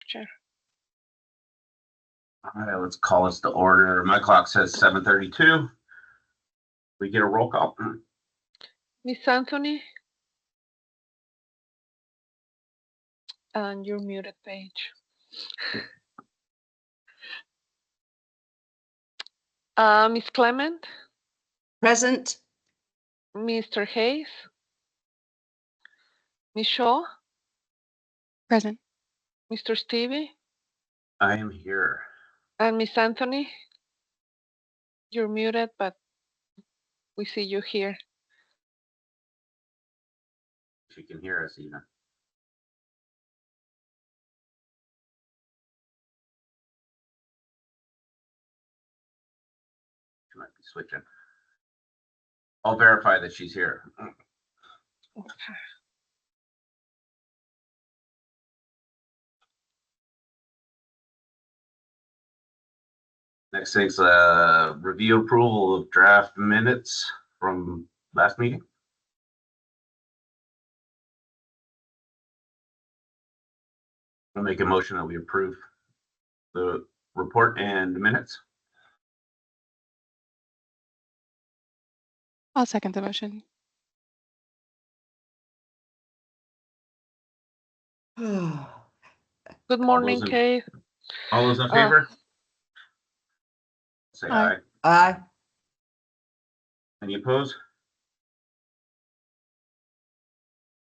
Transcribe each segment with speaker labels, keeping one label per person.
Speaker 1: Chair.
Speaker 2: All right, let's call this to order. My clock says 7:32. We get a roll call.
Speaker 1: Miss Anthony? And you're muted, Paige. Miss Clement?
Speaker 3: Present.
Speaker 1: Mr. Hayes? Miss Shaw?
Speaker 4: Present.
Speaker 1: Mr. Stevie?
Speaker 2: I am here.
Speaker 1: And Miss Anthony? You're muted, but we see you here.
Speaker 2: She can hear us even. She might be switching. I'll verify that she's here.
Speaker 1: Okay.
Speaker 2: Next thing's review approval of draft minutes from last meeting. I'll make a motion that we approve the report and the minutes.
Speaker 4: I'll second the motion.
Speaker 1: Good morning,
Speaker 2: in-
Speaker 1: Kate.
Speaker 2: All those in favor? Say
Speaker 4: Aye.
Speaker 2: aye.
Speaker 3: Aye.
Speaker 2: Any opposed?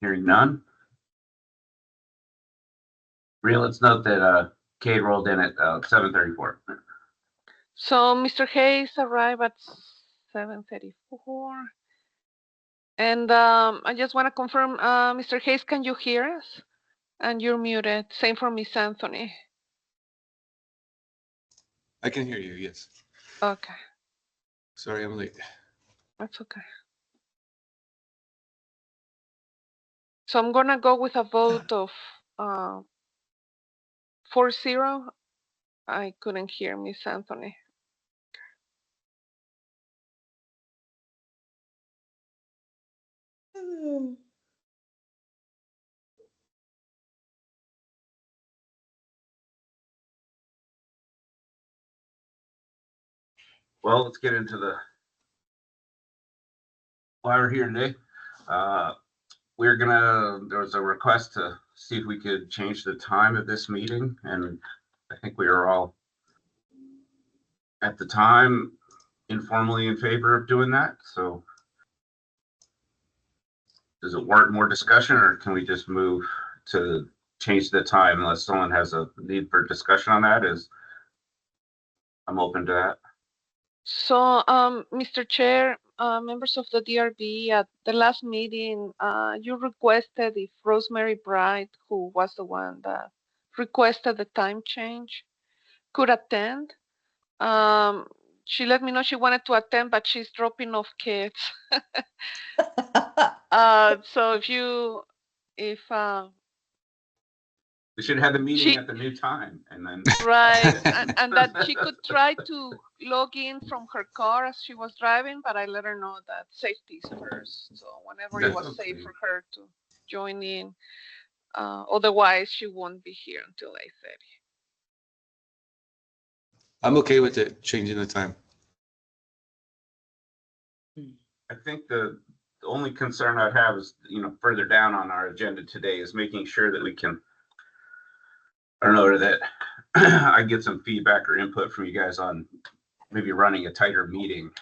Speaker 2: Hearing none. Let's note that Kate rolled in at 7:34.
Speaker 1: So Mr. Hayes arrived at 7:34. And I just want to confirm, Mr. Hayes, can you hear us? And you're muted. Same for Miss Anthony.
Speaker 5: I can hear you, yes.
Speaker 1: Okay,
Speaker 5: Sorry, I'm late.
Speaker 1: that's okay. So I'm gonna go with a vote of 4-0. I couldn't hear Miss Anthony.
Speaker 2: Well, let's get into why we're here today. There was a request to see if we could change the time of this meeting, and I think we were all at the time informally in favor of doing that. So does it warrant more discussion, or can we just move to change the time unless someone has a need for discussion on that? I'm open to that.
Speaker 1: So, Mr. Chair, members of the DRB, at the last meeting, you requested if Rosemary Bright, who was the one that requested the time change, could attend. She let me know she wanted to attend, but she's dropping off kids. So if
Speaker 2: We should have the meeting at the new time, and then
Speaker 1: right, and that she could try to log in from her car as she was driving, but I let her know that safety is first. So whenever it was safe for her to join in, otherwise she won't be here until 8:30.
Speaker 5: I'm okay with it, changing the time.
Speaker 2: I think the only concern I have is, further down on our agenda today is making sure that we can, I don't know, that I get some feedback or input from you guys on maybe running a tighter meeting.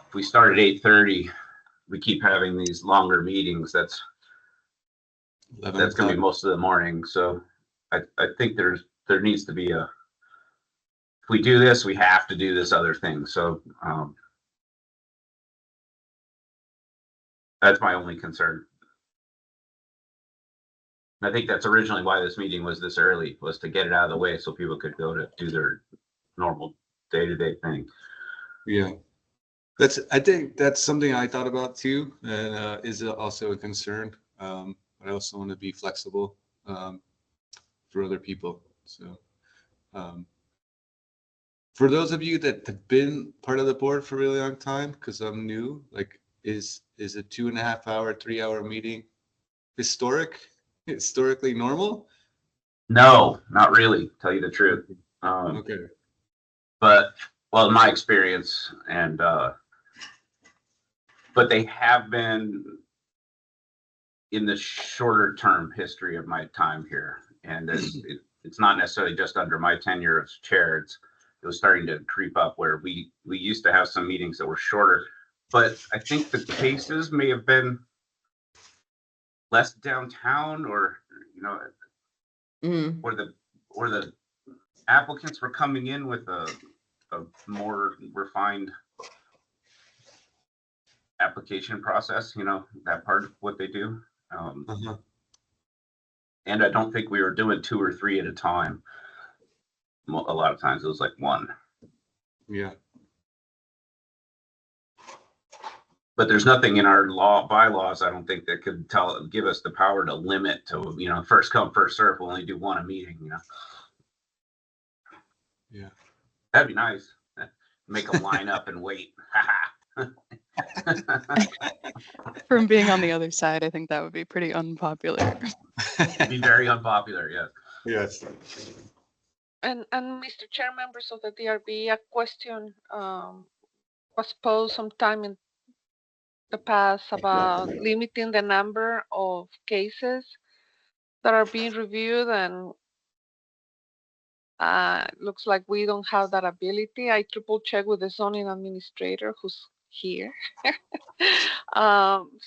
Speaker 2: If we start at 8:30, we keep having these longer meetings. That's going to be most of the morning. So I think there needs to be if we do this, we have to do this other thing. So that's my only concern. I think that's originally why this meeting was this early, was to get it out of the way so people could go to do their normal day-to-day thing.
Speaker 5: Yeah. I think that's something I thought about too, and is also a concern. I also want to be flexible for other people. So for those of you that have been part of the board for a really long time, because I'm new, like is a 2.5 hour, 3 hour meeting historically normal?
Speaker 2: No, not really, tell you the truth.
Speaker 5: Okay.
Speaker 2: But, well, in my experience, and, but they have been in the shorter term history of my time here. And it's not necessarily just under my tenure as chair. It was starting to creep up where we used to have some meetings that were shorter, but I think the cases may have been less downtown, or, you know, or the applicants were coming in with a more refined application process, you know, that part of what they do. And I don't think we were doing 2 or 3 at a time. A lot of times it was like 1.
Speaker 5: Yeah.
Speaker 2: But there's nothing in our bylaws, I don't think, that could give us the power to limit to, you know, first come, first serve. We'll only do 1 a meeting, you know.
Speaker 5: Yeah.
Speaker 2: That'd be nice. Make them line up and wait.
Speaker 4: From being on the other side, I think that would be pretty unpopular.
Speaker 2: It'd be very unpopular, yes.
Speaker 5: Yes.
Speaker 1: And Mr. Chair, members of the DRB, a question was posed sometime in the past about limiting the number of cases that are being reviewed, and looks like we don't have that ability. I triple check with the zoning administrator who's here.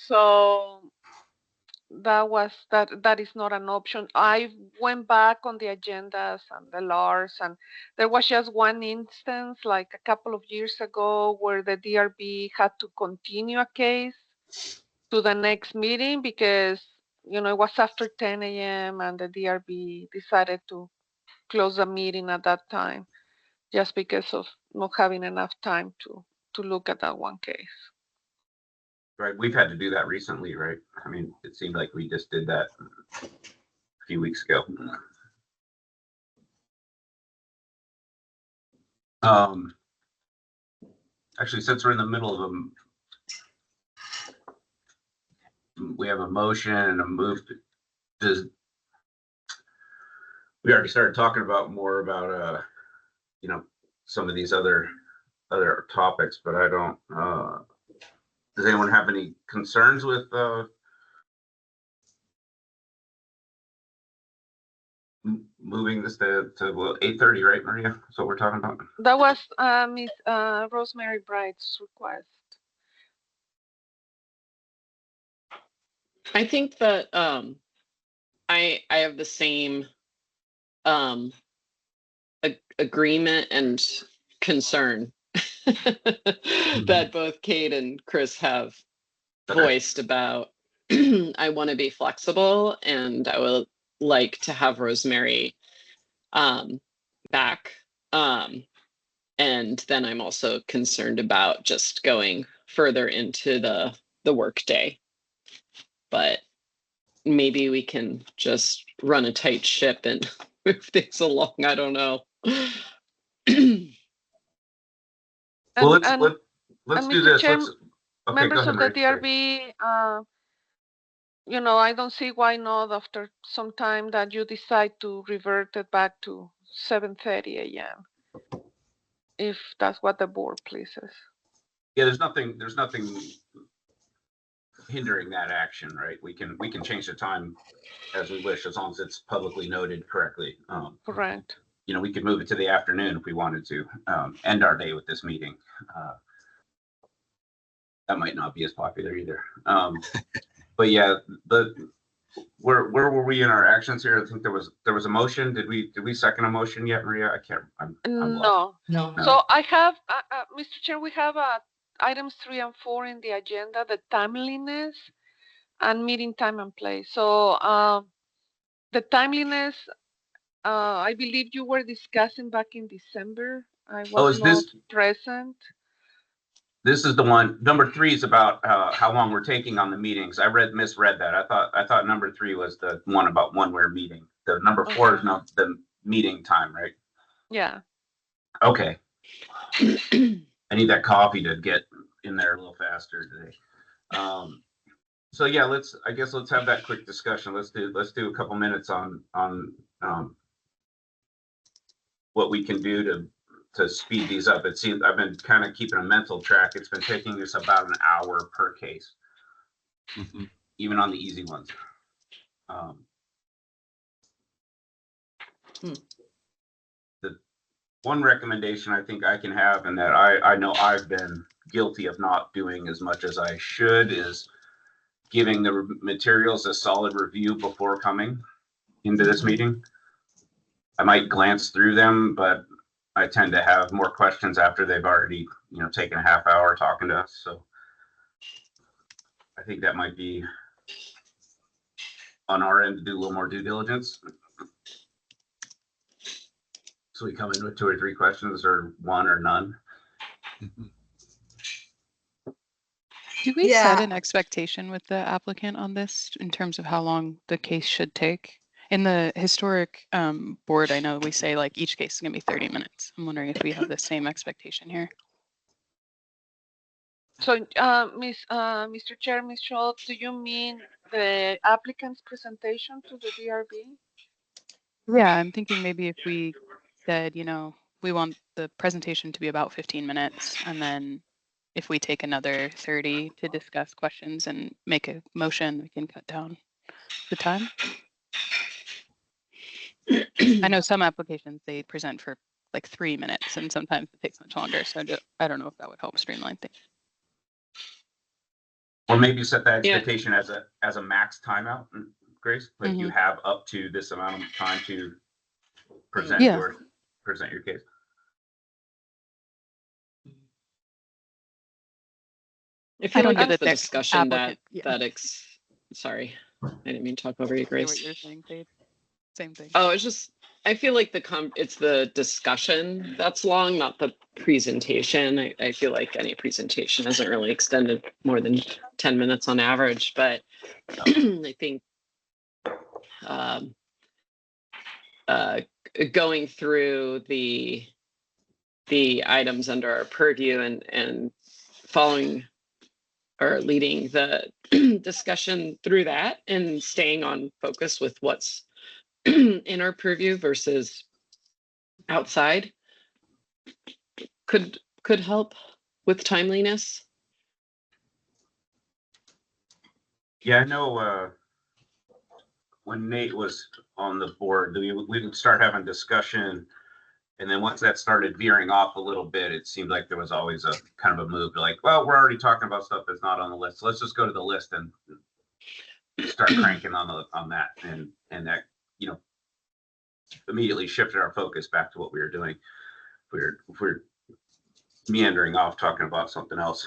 Speaker 1: So that is not an option. I went back on the agendas and the laws, and there was just one instance like a couple of years ago where the DRB had to continue a case to the next meeting because, you know, it was after 10 a.m. and the DRB decided to close the meeting at that time just because of not having enough time to look at that one case.
Speaker 2: Right, we've had to do that recently, right? I mean, it seemed like we just did that a few weeks ago. Actually, since we're in the middle of them, we have a motion and a move. We already started talking about more about you know, some of these other topics, but I don't. Does anyone have any concerns with moving this to 8:30, right, Maria? That's what we're talking about.
Speaker 1: That was Miss Rosemary Bright's request.
Speaker 6: I think that I have the same agreement and concern that both Kate and Chris have voiced about. I want to be flexible, and I would like to have Rosemary back. And then I'm also concerned about just going further into the workday. But maybe we can just run a tight ship and move things along. I don't know.
Speaker 2: Well, let's do
Speaker 1: Mr.
Speaker 2: this.
Speaker 1: Chair,
Speaker 2: Okay,
Speaker 1: members
Speaker 2: go
Speaker 1: of
Speaker 2: ahead,
Speaker 1: the
Speaker 2: Maria.
Speaker 1: DRB, you know, I don't see why not after some time that you decide to revert it back to 7:30 a.m. if that's what the board pleases.
Speaker 2: Yeah, there's nothing hindering that action, right? We can change the time as we wish, as long as it's publicly noted correctly.
Speaker 1: Correct.
Speaker 2: You know, we could move it to the afternoon if we wanted to end our day with this meeting. That might not be as popular either. But yeah, where were we in our actions here? I think there was a motion. Did we second a motion yet, Maria? I can't. I'm
Speaker 1: No.
Speaker 3: No.
Speaker 1: So I have, Mr. Chair, we have items 3 and 4 in the agenda, the timeliness and meeting time and place. So the timeliness, I believe you were discussing back in December. I was not present.
Speaker 2: This is the one. Number 3 is about how long we're taking on the meetings. I misread that. I thought number 3 was the one about when we're meeting. The number 4 is not the meeting time, right?
Speaker 1: Yeah.
Speaker 2: Okay. I need that coffee to get in there a little faster today. So yeah, let's have that quick discussion. Let's do a couple minutes on what we can do to speed these up. It seems I've been kind of keeping a mental track. It's been taking us about an hour per case, even on the easy ones. The one recommendation I think I can have, and that I know I've been guilty of not doing as much as I should, is giving the materials a solid review before coming into this meeting. I might glance through them, but I tend to have more questions after they've already, taken a half hour talking to us. So I think that might be on our end to do a little more due diligence. So we come in with 2 or 3 questions, or 1 or none.
Speaker 4: Do we
Speaker 3: Yeah.
Speaker 4: set an expectation with the applicant on this in terms of how long the case should take? In the historic board, I know we say like each case is gonna be 30 minutes. I'm wondering if we have the same expectation here.
Speaker 1: So, Mr. Chair, Ms. Schultz, do you mean the applicant's presentation to the DRB?
Speaker 4: Yeah, I'm thinking maybe if we said, we want the presentation to be about 15 minutes, and then if we take another 30 to discuss questions and make a motion, we can cut down the time. I know some applications, they present for like 3 minutes, and sometimes it takes much longer. So I don't know if that would help streamline things.
Speaker 2: Or maybe set that expectation as a max timeout, Grace. Like you have up to this amount of time to present your case.
Speaker 6: I feel like
Speaker 4: know
Speaker 6: it's
Speaker 4: that
Speaker 6: the discussion
Speaker 4: applicant-
Speaker 6: sorry, I didn't mean to talk over you, Grace.
Speaker 4: What you're saying, Paige. Same thing.
Speaker 6: Oh, it's just, I feel like it's the discussion that's long, not the presentation. I feel like any presentation isn't really extended more than 10 minutes on average, but I think going through the items under our purview and following or leading the discussion through that and staying on focus with what's in our purview versus outside could help with timeliness.
Speaker 2: Yeah, I know when Nate was on the board, we would start having discussion, and then once that started veering off a little bit, it seemed like there was always a kind of a move to like, well, we're already talking about stuff that's not on the list. So let's just go to the list and start cranking on that, and that immediately shifted our focus back to what we were doing. If we're meandering off talking about something else,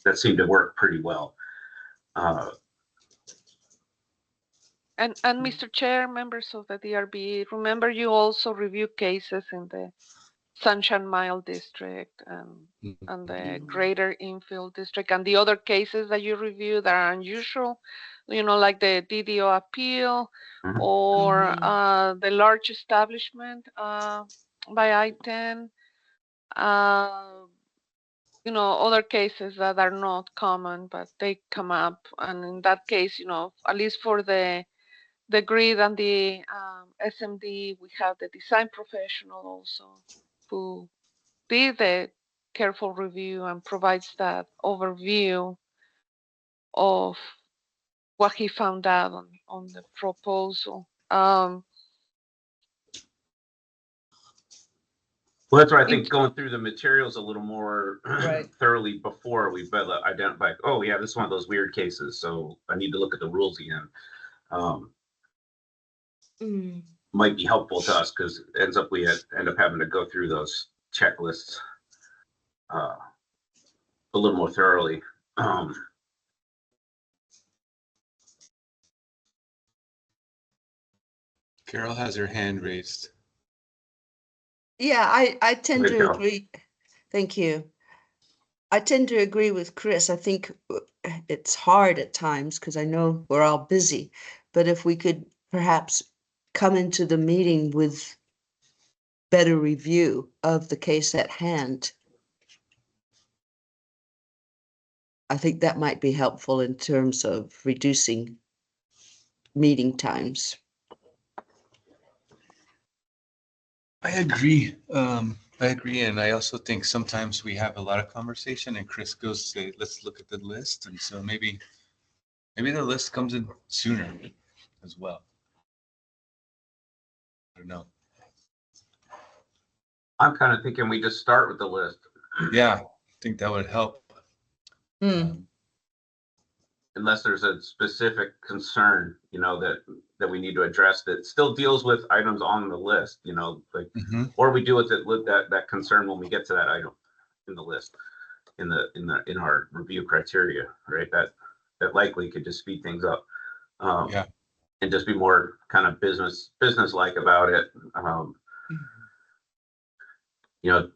Speaker 2: that seemed to work pretty well.
Speaker 1: And Mr. Chair, members of the DRB, remember you also review cases in the Sunshine Mile District and the Greater Infield District, and the other cases that you review that are unusual, like the DDO appeal or the large establishment by I-10, other cases that are not common, but they come up. And in that case, at least for the grid and the SMD, we have the design professional also who did the careful review and provides that overview of what he found out on the proposal.
Speaker 2: Well, that's why I think going through the materials a little more
Speaker 3: Right.
Speaker 2: thoroughly before we identify, oh yeah, this is one of those weird cases, so I need to look at the rules again. Might be helpful to us because it ends up we end up having to go through those checklists a little more thoroughly.
Speaker 5: Carol has her hand raised.
Speaker 3: Yeah, I tend
Speaker 2: There you
Speaker 3: to
Speaker 2: go.
Speaker 3: agree. Thank you. I tend to agree with Chris. I think it's hard at times because I know we're all busy, but if we could perhaps come into the meeting with better review of the case at hand, I think that might be helpful in terms of reducing meeting times.
Speaker 5: I agree. I agree, and I also think sometimes we have a lot of conversation, and Chris goes, "Say, let's look at the list," and so maybe the list comes in sooner as well. I don't know.
Speaker 2: I'm kind of thinking we just start with the list.
Speaker 5: Yeah, I think that would help.
Speaker 3: Hmm.
Speaker 2: Unless there's a specific concern, that we need to address that still deals with items on the list, like,
Speaker 5: Mhm.
Speaker 2: or we deal with it with that concern when we get to that item in the list, in our review criteria, right? That likely could just speed things up.
Speaker 5: Yeah.
Speaker 2: And just be more kind of business like about it. You know,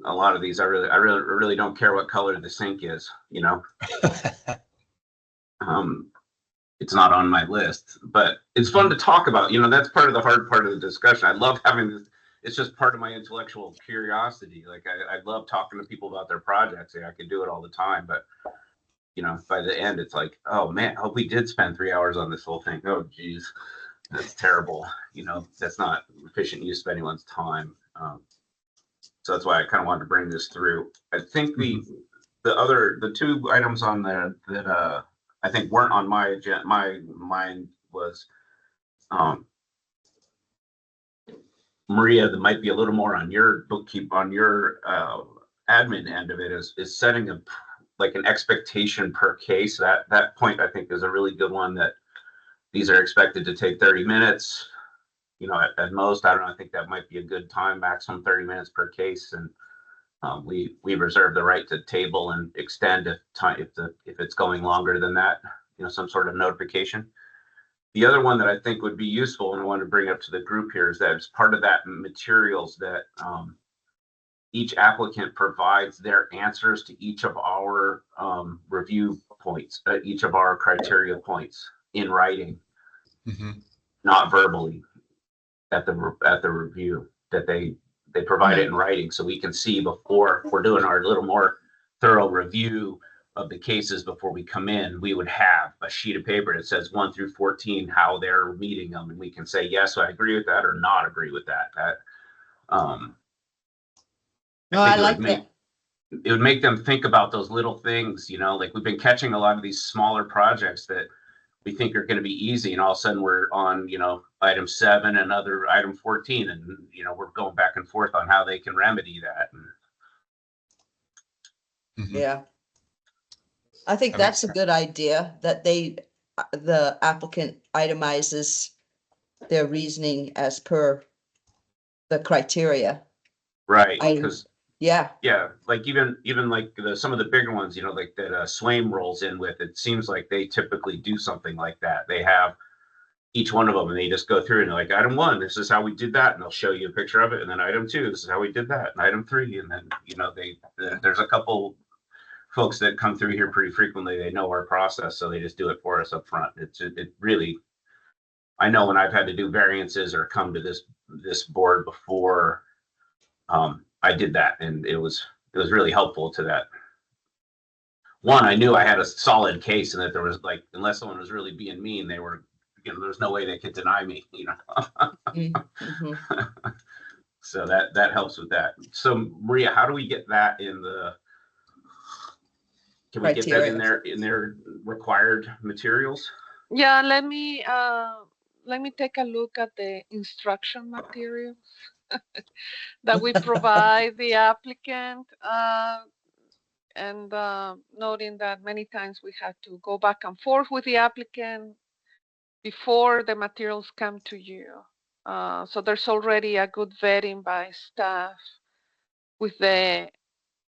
Speaker 2: a lot of these, I really don't care what color the sink is, it's not on my list, but it's fun to talk about. That's part of the hard part of the discussion. I love having this. It's just part of my intellectual curiosity. Like I love talking to people about their projects. I could do it all the time, but by the end, it's like, oh man, I hope we did spend 3 hours on this whole thing. Oh geez, that's terrible. That's not efficient use of anyone's time. So that's why I kind of wanted to bring this through. I think the two items on there that I think weren't on my agenda, my mind was Maria, that might be a little more on your on your admin end of it, is setting like an expectation per case. That point I think is a really good one, that these are expected to take 30 minutes. At most, I don't know, I think that might be a good time, maximum 30 minutes per case. And we reserve the right to table and extend if it's going longer than that, some sort of notification. The other one that I think would be useful, and I want to bring up to the group here, is that as part of that materials, that each applicant provides their answers to each of our review points, each of our criteria points in writing, not verbally at the review, that they provide it in writing, so we can see before we're doing our little more thorough review of the cases before we come in. We would have a sheet of paper that says 1 through 14, how they're meeting them, and we can say, yes, I agree with that, or not agree with that.
Speaker 3: I like that.
Speaker 2: It would make them think about those little things, like we've been catching a lot of these smaller projects that we think are going to be easy, and all of a sudden we're on, item 7 and other item 14, and we're going back and forth on how they can remedy that.
Speaker 3: Yeah. I think that's a good idea, that the applicant itemizes their reasoning as per the criteria.
Speaker 2: Right, because
Speaker 3: yeah,
Speaker 2: like even like some of the bigger ones, like that Swaim rolls in with, it seems like they typically do something like that. They have each one of them, and they just go through and like, item 1, this is how we did that, and they'll show you a picture of it, and then item 2, this is how we did that, and item 3, and then there's a couple folks that come through here pretty frequently. They know our process, so they just do it for us up front. It really, I know when I've had to do variances or come to this board before, I did that, and it was really helpful to that. One, I knew I had a solid case, and that there was, like, unless someone was really being mean, there's no way they could deny me, So that helps with that. So Maria, how do we get that in the? Can we get that in their required materials?
Speaker 1: Yeah, let me take a look at the instruction materials that we provide the applicant, and noting that many times we have to go back and forth with the applicant before the materials come to you. So there's already a good vetting by staff with the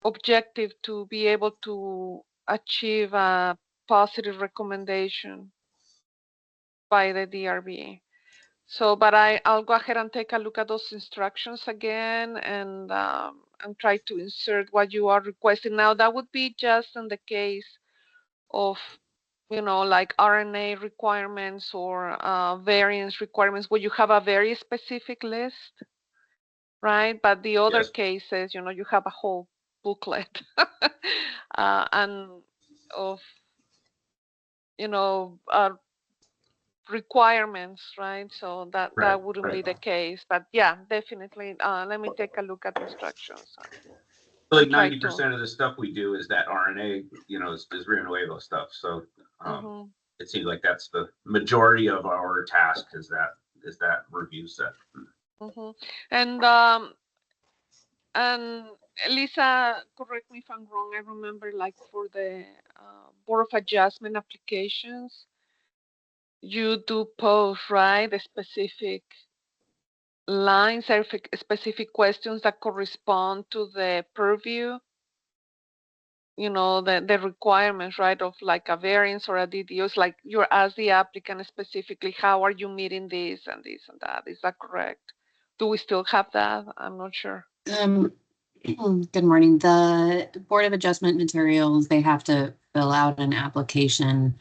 Speaker 1: objective to be able to achieve a positive recommendation by the DRB. So, but I'll go ahead and take a look at those instructions again, and try to insert what you are requesting. Now, that would be just in the case of, like RNA requirements or variance requirements, where you have a very specific list, right? But the other cases, you have a whole booklet and of, requirements, right? So that
Speaker 2: Right,
Speaker 1: wouldn't be
Speaker 2: right.
Speaker 1: the case. But yeah, definitely. Let me take a look at the instructions
Speaker 2: Like
Speaker 1: and try to.
Speaker 2: 90% of the stuff we do is that RNA, is Renuevo stuff. So
Speaker 1: Mhm.
Speaker 2: it seems like that's the majority of our task is that review set.
Speaker 1: Mhm. And Lisa, correct me if I'm wrong. I remember, like, for the Board of Adjustment applications, you do post, right, the specific lines or specific questions that correspond to the purview, the requirements, right, of like a variance or a DDO. It's like you're asked the applicant specifically, how are you meeting this and this and that? Is that correct? Do we still have that? I'm not sure.
Speaker 7: Good morning. The Board of Adjustment materials, they have to fill out an application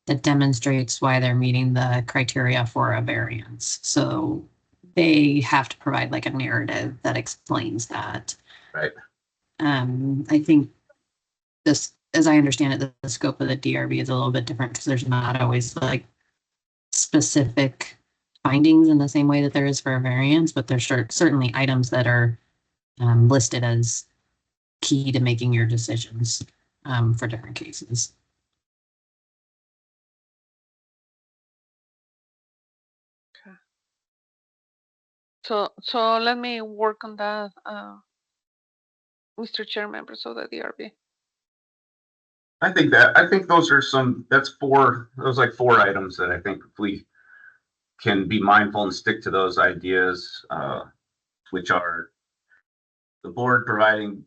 Speaker 7: that demonstrates why they're meeting the criteria for a variance. So they have to provide like a narrative that explains that.
Speaker 2: Right.
Speaker 7: I think this, as I understand it, the scope of the DRB is a little bit different because there's not always like specific findings in the same way that there is for a variance, but there's certainly items that are listed as key to making your decisions for different cases.
Speaker 1: So let me work on that, Mr. Chair, members of the DRB.
Speaker 2: I think those like four items that I think if we can be mindful and stick to those ideas, which are the board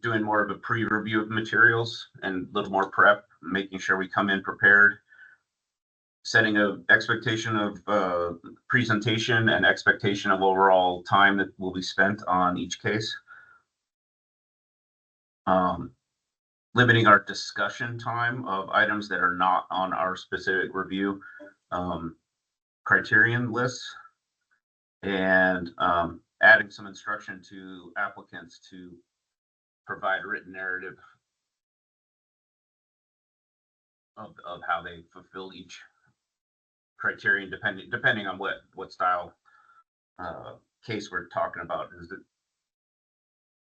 Speaker 2: doing more of a pre-review of materials and a little more prep, making sure we come in prepared, setting an expectation of presentation and expectation of overall time that will be spent on each case. Limiting our discussion time of items that are not on our specific review criterion lists, and adding some instruction to applicants to provide a written narrative of how they fulfill each criterion, depending on what style case we're talking about. Is it,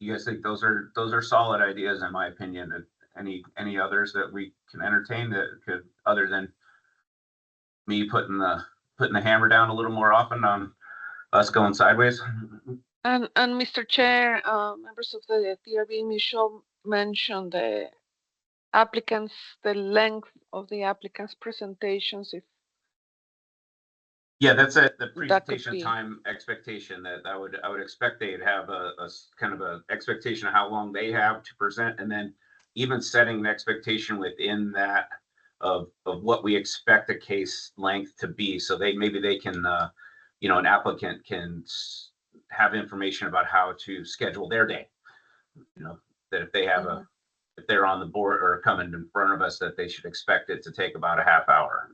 Speaker 2: you guys think those are solid ideas in my opinion? And any others that we can entertain that could, other than me putting the hammer down a little more often on us going sideways?
Speaker 1: And Mr. Chair, members of the DRB, Michelle mentioned the length of the applicant's presentations.
Speaker 2: Yeah, that's it. The
Speaker 1: That could
Speaker 2: presentation
Speaker 1: be.
Speaker 2: time expectation that I would expect they'd have a kind of a expectation of how long they have to present, and then even setting the expectation within that of what we expect a case length to be. So maybe they can, an applicant can have information about how to schedule their day. That if they have if they're on the board or coming in front of us, that they should expect it to take about a half hour.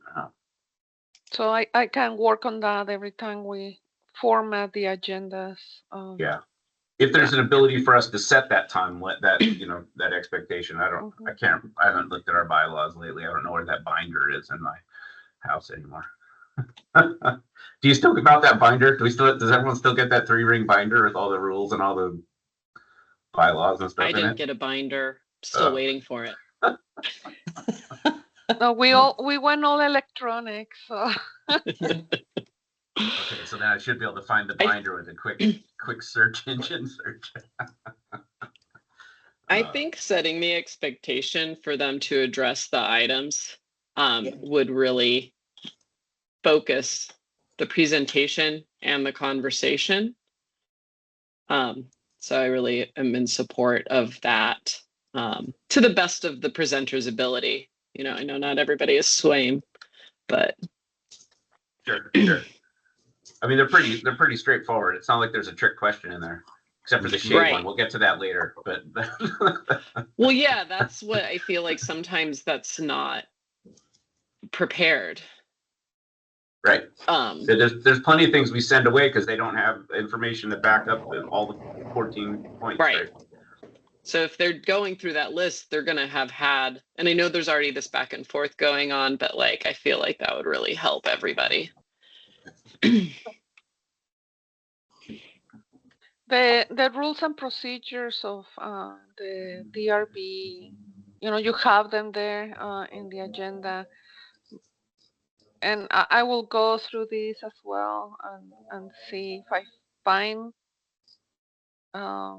Speaker 1: So I can work on that every time we format the agendas.
Speaker 2: Yeah. If there's an ability for us to set that time, that expectation. I haven't looked at our bylaws lately. I don't know where that binder is in my house anymore. Do you still get about that binder? Does everyone still get that 3-ring binder with all the rules and all the bylaws and stuff
Speaker 6: I
Speaker 2: in
Speaker 6: didn't
Speaker 2: it?
Speaker 6: get a binder. Still waiting for it.
Speaker 1: No, we went all electronic, so.
Speaker 2: Okay, so then I should be able to find the binder with a quick search engine search.
Speaker 6: I think setting the expectation for them to address the items would really focus the presentation and the conversation. So I really am in support of that, to the best of the presenter's ability. I know not everybody is SWAYM, but
Speaker 2: Sure. I mean, they're pretty straightforward. It's not like there's a trick question in there, except for the shade one. We'll get to that later. But
Speaker 6: well, yeah, that's what I feel like. Sometimes that's not prepared.
Speaker 2: Right. There's plenty of things we send away because they don't have information to back up all the 14 points. Right.
Speaker 6: So if they're going through that list, they're going to have had, and I know there's already this back and forth going on, but I feel like that would really help everybody.
Speaker 1: The rules and procedures of the DRB, you have them there in the agenda, and I will go through these as well and see if I find uh,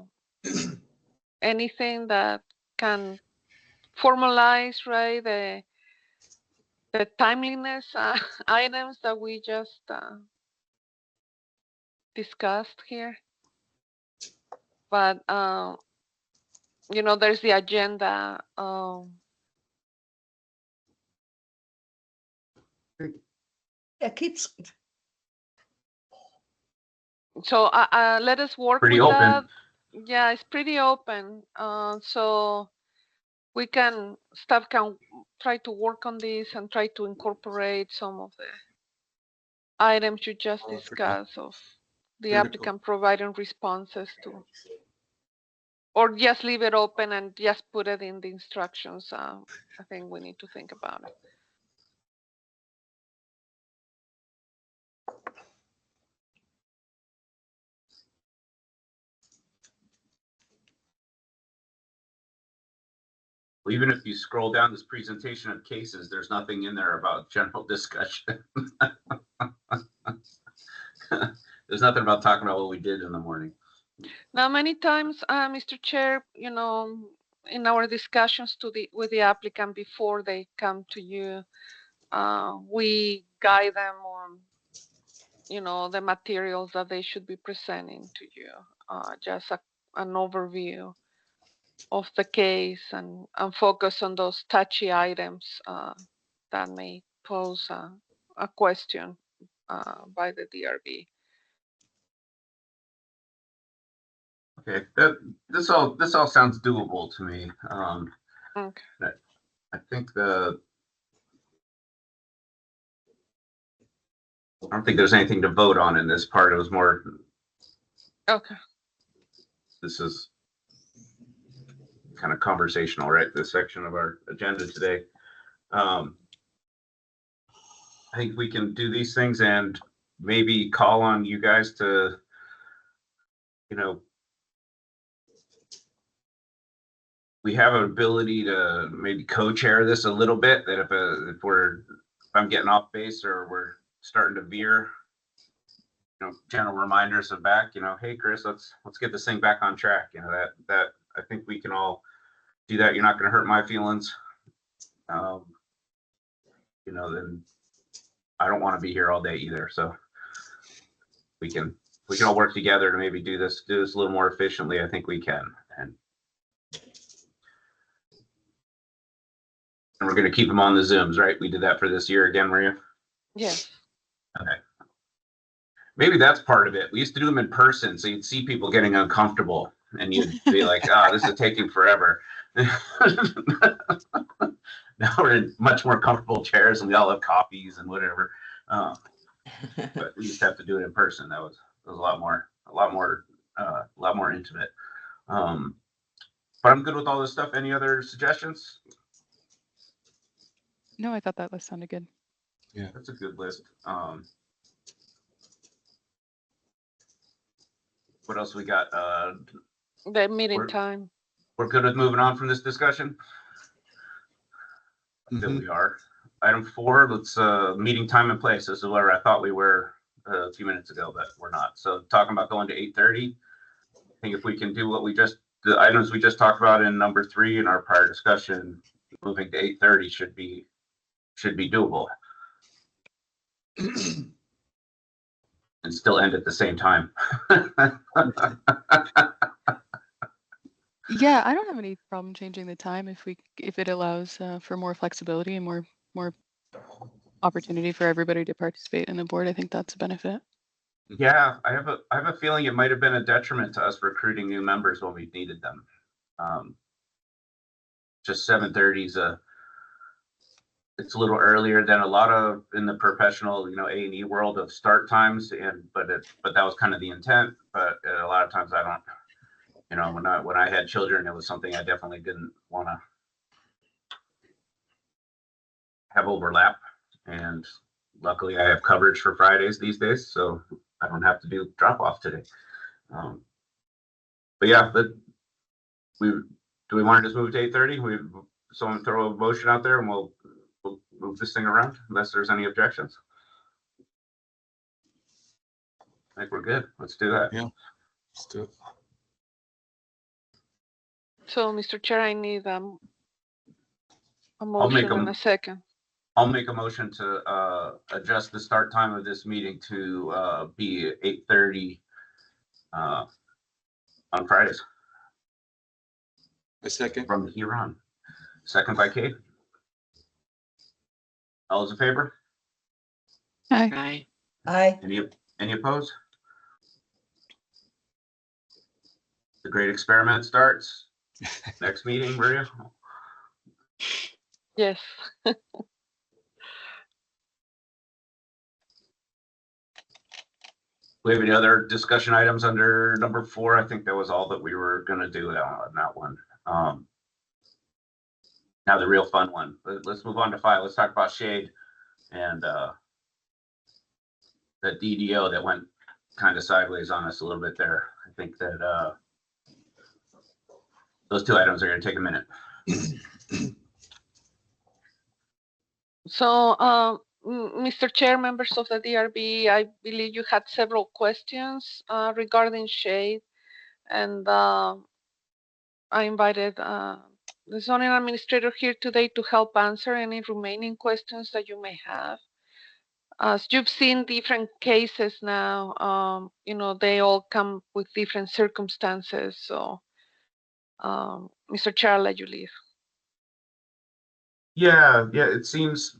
Speaker 1: anything that can formalize, right, the timeliness items that we just discussed here. But there's the agenda.
Speaker 3: Yeah, keeps,
Speaker 1: So let us work
Speaker 2: Pretty
Speaker 1: with
Speaker 2: open.
Speaker 1: that. Yeah, it's pretty open. So we staff can try to work on this and try to incorporate some of the items you just discussed of the
Speaker 5: Critical.
Speaker 1: applicant providing responses to, or just leave it open and just put it in the instructions. I think we need to think about it.
Speaker 2: Well, even if you scroll down this presentation of cases, there's nothing in there about general discussion. There's nothing about talking about what we did in the morning.
Speaker 1: Now, many times, Mr. Chair, in our discussions with the applicant before they come to you, we guide them on, the materials that they should be presenting to you, just an overview of the case and focus on those touchy items that may pose a question by the DRB.
Speaker 2: Okay, this all sounds doable to me.
Speaker 1: Okay.
Speaker 2: I think I don't think there's anything to vote on in this part. It was more.
Speaker 1: Okay.
Speaker 2: This is kind of conversational, right? This section of our agenda today. I think we can do these things and maybe call on you guys to, we have an ability to maybe co-chair this a little bit. That if I'm getting off base or we're starting to veer, general reminders of back. Hey Chris, let's get this thing back on track. That I think we can all do that. You're not going to hurt my feelings. Then I don't want to be here all day either. So we can all work together to maybe do this a little more efficiently. I think we can. And we're going to keep them on the Zooms, right? We did that for this year again, Maria?
Speaker 1: Yes.
Speaker 2: Okay. Maybe that's part of it. We used to do them in person, so you'd see people getting uncomfortable and you'd be like, this is taking forever. Now we're in much more comfortable chairs and we all have coffees and whatever. But we used to have to do it in person. That was a lot more intimate. But I'm good with all this stuff. Any other suggestions?
Speaker 4: No, I thought that list sounded good.
Speaker 2: Yeah, that's a good list. What else we got?
Speaker 1: The meeting time.
Speaker 2: We're good with moving on from this discussion? That we are. Item 4, let's meeting time and place. This is where I thought we were a few minutes ago, but we're not. So talking about going to 8:30. I think if we can do the items we just talked about in number 3 in our prior discussion, moving to 8:30 should be doable. And still end at the same time.
Speaker 4: Yeah, I don't have any problem changing the time if it allows for more flexibility and more opportunity for everybody to participate in the board. I think that's a benefit.
Speaker 2: Yeah, I have a feeling it might have been a detriment to us recruiting new members when we needed them. Just 7:30 is it's a little earlier than a lot of in the professional, A&E world of start times, but that was kind of the intent. But a lot of times I don't, when I had children, it was something I definitely didn't want to have overlap, and luckily I have coverage for Fridays these days, so I don't have to do drop off today. But yeah, do we want to just move to 8:30? Someone throw a motion out there and we'll move this thing around unless there's any objections. I think we're good. Let's do that.
Speaker 5: Yeah. Let's do it.
Speaker 1: So, Mr. Chair, I need a
Speaker 2: I'll make
Speaker 1: motion and a second.
Speaker 2: I'll make a motion to adjust the start time of this meeting to be 8:30 on Fridays
Speaker 5: A second.
Speaker 2: from here on. Second by Kate. All those in favor?
Speaker 4: Hi.
Speaker 6: Aye.
Speaker 3: Aye.
Speaker 2: Any opposed? The great experiment starts. Next meeting, Maria.
Speaker 1: Yes.
Speaker 2: We have any other discussion items under number 4? I think that was all that we were going to do on that one. Now the real fun one. Let's move on to 5. Let's talk about shade and the DDO that went kind of sideways on us a little bit there. I think that those 2 items are going to take a minute.
Speaker 1: So, Mr. Chair, members of the DRB, I believe you had several questions regarding shade, and I invited the zoning administrator here today to help answer any remaining questions that you may have. As you've seen different cases now, they all come with different circumstances. So, Mr. Chair, I'll let you leave.
Speaker 2: Yeah, it seems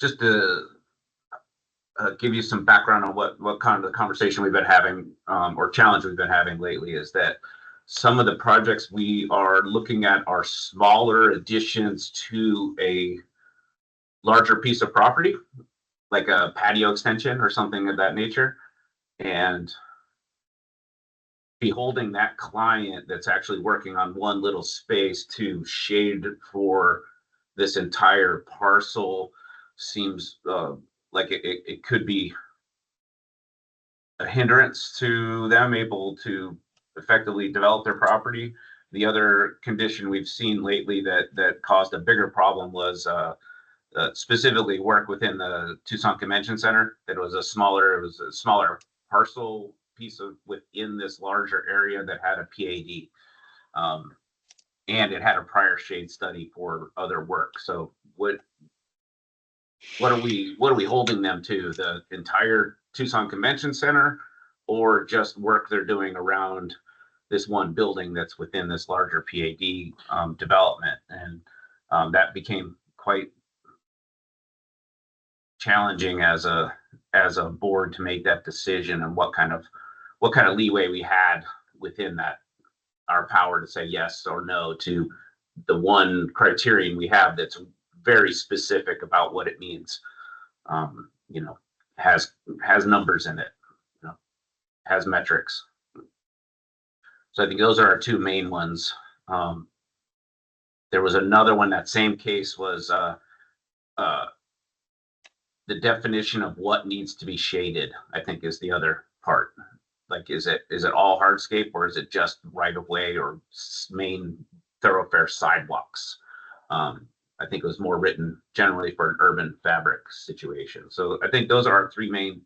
Speaker 2: just to give you some background on what kind of the conversation we've been having or challenge we've been having lately is that some of the projects we are looking at are smaller additions to a larger piece of property, like a patio extension or something of that nature. And beholding that client that's actually working on one little space to shade for this entire parcel seems like it could be a hindrance to them able to effectively develop their property. The other condition we've seen lately that caused a bigger problem was specifically work within the Tucson Convention Center. It was a smaller parcel piece of within this larger area that had a PAD, and it had a prior shade study for other work. So what are we holding them to? The entire Tucson Convention Center, or just work they're doing around this one building that's within this larger PAD development? And that became quite challenging as a board to make that decision, and what kind of leeway we had within that, our power to say yes or no to the one criterion we have that's very specific about what it means. Has numbers in it, has metrics. So I think those are our 2 main ones. There was another one, that same case was the definition of what needs to be shaded, I think, is the other part. Like, is it all hardscape, or is it just right of way or main thoroughfare sidewalks? I think it was more written generally for an urban fabric situation. So I think those are our 3 main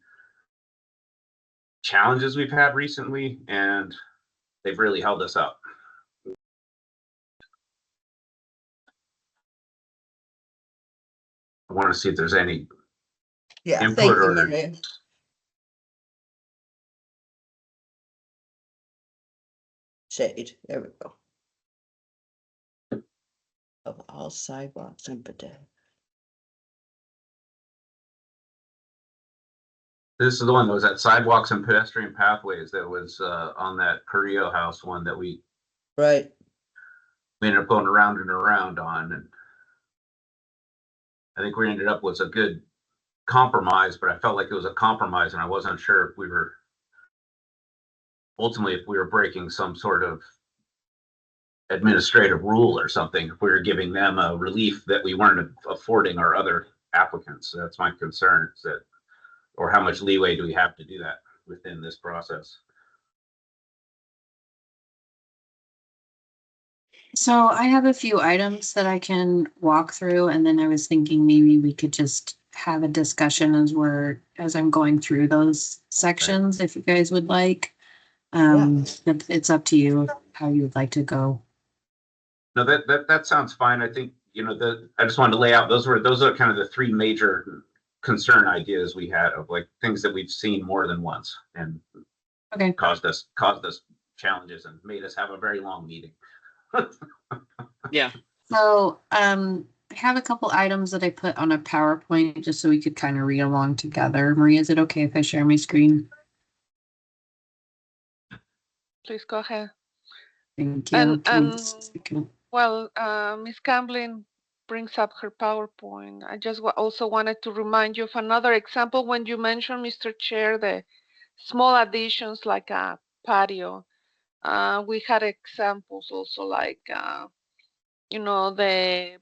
Speaker 2: challenges we've had recently, and they've really held us up. I want to see if there's any
Speaker 3: Yeah,
Speaker 2: input
Speaker 3: thank you,
Speaker 2: or
Speaker 3: Maria. Shade, there we go. Of all sidewalks and pedestrians.
Speaker 2: This is the one that was at sidewalks and pedestrian pathways that was on that Carrillo house one that we
Speaker 3: Right.
Speaker 2: ended up going around and around on. And I think we ended up with a good compromise, but I felt like it was a compromise, and I wasn't sure if we were ultimately breaking some sort of administrative rule or something if we were giving them a relief that we weren't affording our other applicants. So that's my concern. Is that, or how much leeway do we have to do that within this process?
Speaker 7: So I have a few items that I can walk through, and then I was thinking maybe we could just have a discussion as I'm going through those sections, if you guys would like. It's up to you how you would like to go.
Speaker 2: No, that sounds fine. I think, I just wanted to lay out, those are kind of the three major concern ideas we had of like things that we've seen more than once and
Speaker 7: Okay.
Speaker 2: caused us challenges and made us have a very long meeting.
Speaker 6: Yeah.
Speaker 7: So I have a couple items that I put on a PowerPoint just so we could kind of read along together. Maria, is it okay if I share my screen?
Speaker 1: Please go ahead.
Speaker 7: Thank you.
Speaker 1: Well, Ms. Camblin brings up her PowerPoint. I just also wanted to remind you of another example when you mentioned, Mr. Chair, the small additions like a patio. We had examples also like, the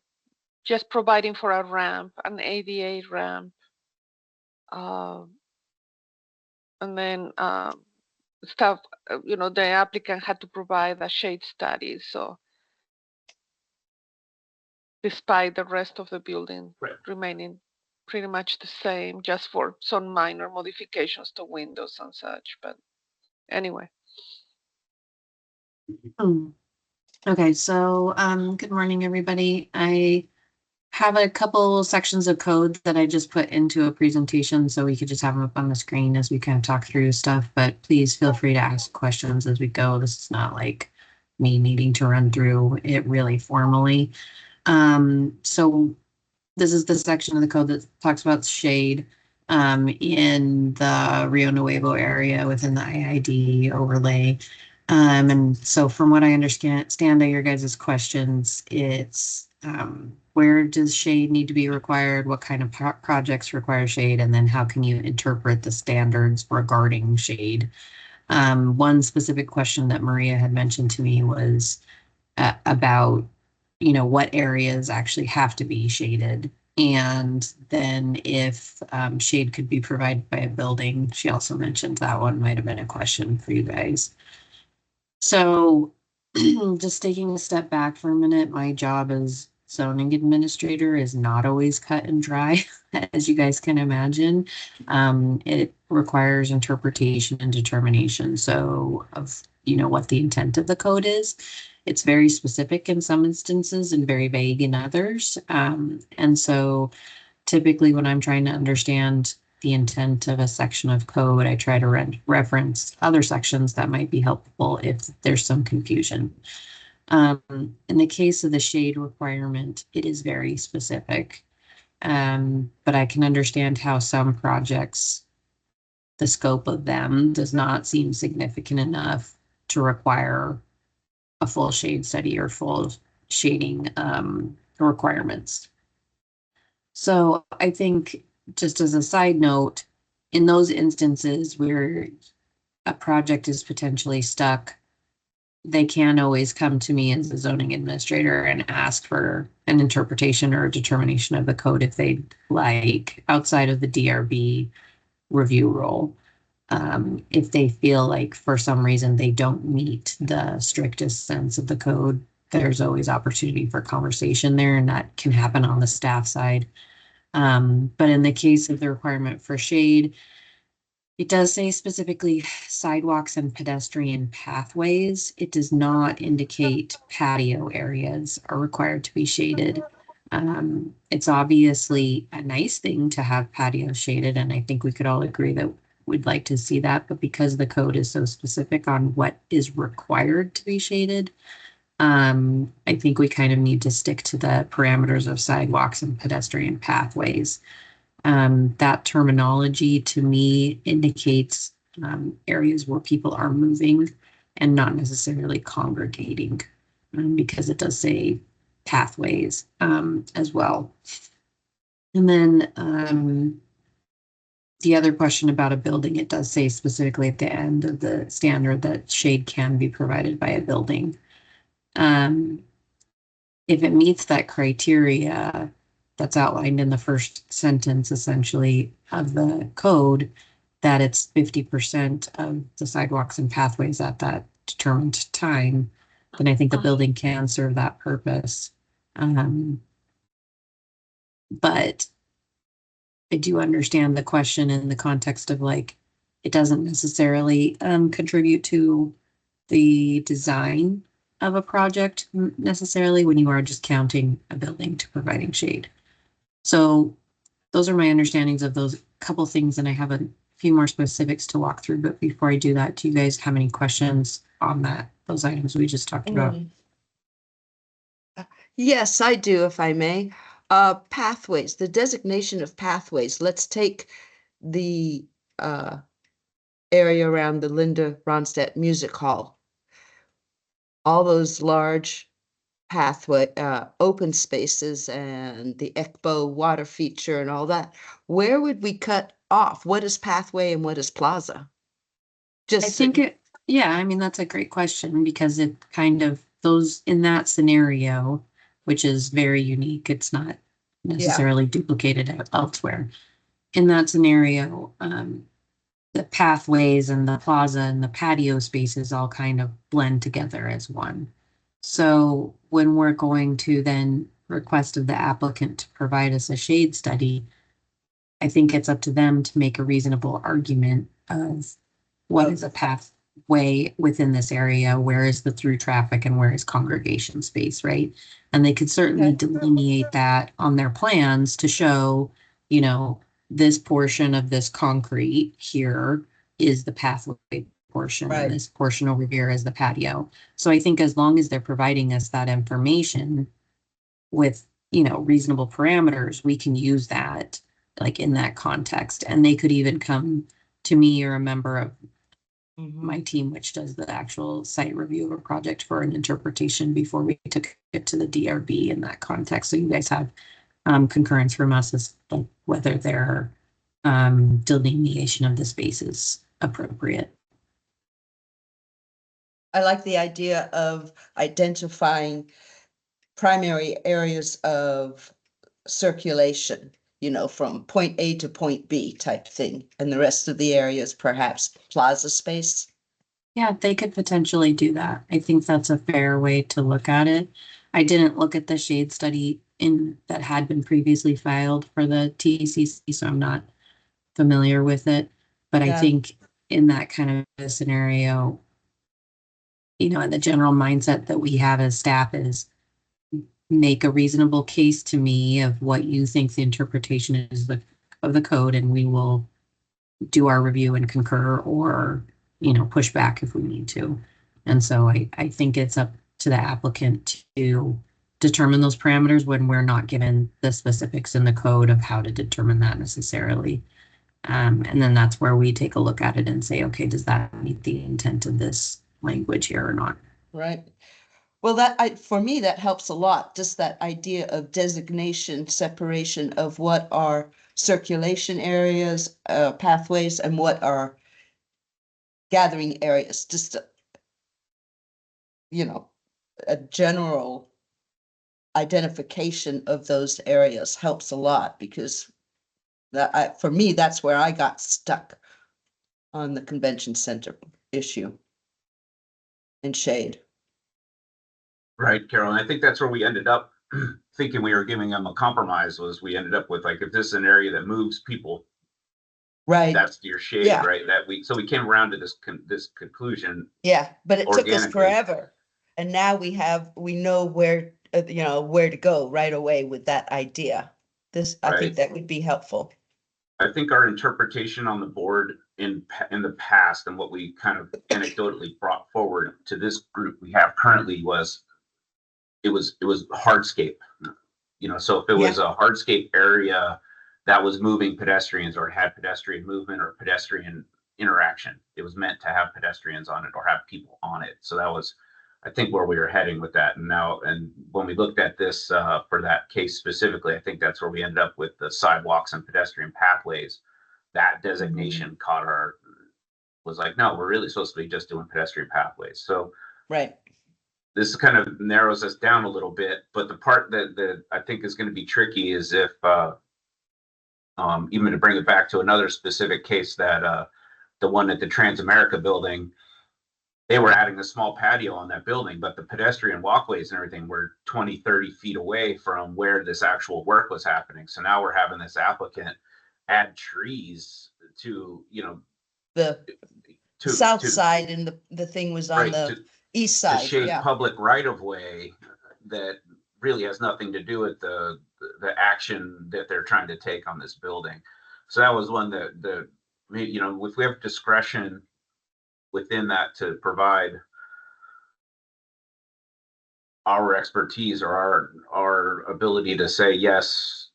Speaker 1: just providing for a ramp, an ADA ramp. And then stuff, the applicant had to provide a shade study. So despite the rest of the building remaining pretty much the same, just for some minor modifications to windows and such. But anyway.
Speaker 7: Okay, so good morning, everybody. I have a couple sections of code that I just put into a presentation so we could just have them up on the screen as we kind of talk through stuff, but please feel free to ask questions as we go. This is not like me needing to run through it really formally. So this is the section of the code that talks about shade in the Rio Nuevo area within the IID overlay. And so from what I understand of your guys' questions, it's where does shade need to be required? What kind of projects require shade? And then how can you interpret the standards regarding shade? One specific question that Maria had mentioned to me was about, what areas actually have to be shaded. And then if shade could be provided by a building, she also mentioned that one might have been a question for you guys. So just taking a step back for a minute, my job as zoning administrator is not always cut and dry, as you guys can imagine. It requires interpretation and determination. So of, what the intent of the code is. It's very specific in some instances and very vague in others. And so typically when I'm trying to understand the intent of a section of code, I try to reference other sections that might be helpful if there's some confusion. In the case of the shade requirement, it is very specific, but I can understand how some projects, the scope of them does not seem significant enough to require a full shade study or full shading requirements. So I think, just as a side note, in those instances where a project is potentially stuck, they can always come to me as a zoning administrator and ask for an interpretation or a determination of the code if they'd like, outside of the DRB review role. If they feel like for some reason they don't meet the strictest sense of the code, there's always opportunity for conversation there, and that can happen on the staff side. But in the case of the requirement for shade, it does say specifically sidewalks and pedestrian pathways. It does not indicate patio areas are required to be shaded. It's obviously a nice thing to have patios shaded, and I think we could all agree that we'd like to see that, but because the code is so specific on what is required to be shaded, I think we kind of need to stick to the parameters of sidewalks and pedestrian pathways. That terminology to me indicates areas where people are moving and not necessarily congregating, because it does say pathways as well. And then the other question about a building, it does say specifically at the end of the standard that shade can be provided by a building. If it meets that criteria that's outlined in the first sentence, essentially, of the code, that it's 50% of the sidewalks and pathways at that determined time, then I think a building can serve that purpose. But I do understand the question in the context of like, it doesn't necessarily contribute to the design of a project necessarily when you are just counting a building to providing shade. So those are my understandings of those couple things, and I have a few more specifics to walk through. But before I do that, do you guys have any questions on those items we just talked about?
Speaker 3: Yes, I do, if I may. Pathways, the designation of pathways. Let's take the area around the Linda Ronstadt Music Hall. All those large pathway, open spaces and the ECBO water feature and all that. Where would we cut off? What is pathway and what is plaza?
Speaker 7: I think yeah, I mean, that's a great question because it kind of those in that scenario, which is very unique, it's not necessarily duplicated elsewhere. In that scenario, the pathways and the plaza and the patio spaces all kind of blend together as one. So when we're going to then request of the applicant to provide us a shade study, I think it's up to them to make a reasonable argument of what is a pathway within this area, where is the through traffic and where is congregation space, right? And they could certainly delineate that on their plans to show, you know, this portion of this concrete here is the pathway portion, and this portion over here is the patio. So I think as long as they're providing us that information with, you know, reasonable parameters, we can use that like in that context. And they could even come to me or a member of my team, which does the actual site review of a project, for an interpretation before we took it to the DRB in that context. So you guys have concurrence from us as like whether their delineation of the space is appropriate.
Speaker 3: I like the idea of identifying primary areas of circulation, you know, from point A to point B type thing, and the rest of the areas perhaps plaza space.
Speaker 7: Yeah, they could potentially do that. I think that's a fair way to look at it. I didn't look at the shade study that had been previously filed for the TCC, so I'm not familiar with it. But I think in that kind of a scenario, you know, and the general mindset that we have as staff is make a reasonable case to me of what you think the interpretation is of the code, and we will do our review and concur or, you know, push back if we need to. And so I think it's up to the applicant to determine those parameters when we're not given the specifics in the code of how to determine that necessarily. And then that's where we take a look at it and say, okay, does that meet the intent of this language here or not?
Speaker 3: Right. Well, for me, that helps a lot. Just that idea of designation, separation of what are circulation areas, pathways, and what are gathering areas. Just, you know, a general identification of those areas helps a lot, because for me, that's where I got stuck on the convention center issue and shade.
Speaker 2: Right, Carolyn. I think that's where we ended up thinking we were giving them a compromise. Was we ended up with like, if this is an area that moves people,
Speaker 3: right,
Speaker 2: that's your shade, right? So we came around to this conclusion.
Speaker 3: Yeah, but it took us forever, and now we know where where to go right away with that idea. I think that would be helpful.
Speaker 2: I think our interpretation on the board in the past, and what we kind of anecdotally brought forward to this group we have currently, was it was hardscape, you know. So if it was a hardscape area that was moving pedestrians or had pedestrian movement or pedestrian interaction, it was meant to have pedestrians on it or have people on it. So that was, I think, where we were heading with that. And when we looked at this for that case specifically, I think that's where we ended up with the sidewalks and pedestrian pathways. That designation was like, no, we're really supposed to be just doing pedestrian pathways. So
Speaker 3: right.
Speaker 2: this kind of narrows us down a little bit, but the part that I think is going to be tricky is if, even to bring it back to another specific case, that the one at the Transamerica building, they were adding a small patio on that building, but the pedestrian walkways and everything were 20, 30 feet away from where this actual work was happening. So now we're having this applicant add trees to,
Speaker 3: The
Speaker 2: to
Speaker 3: south
Speaker 2: to,
Speaker 3: side, and the thing was on
Speaker 2: right,
Speaker 3: the east
Speaker 2: to
Speaker 3: side.
Speaker 2: shade
Speaker 3: Yeah.
Speaker 2: public right of way that really has nothing to do with the action that they're trying to take on this building. So that was one that if we have discretion within that to provide our expertise or our ability to say, yes,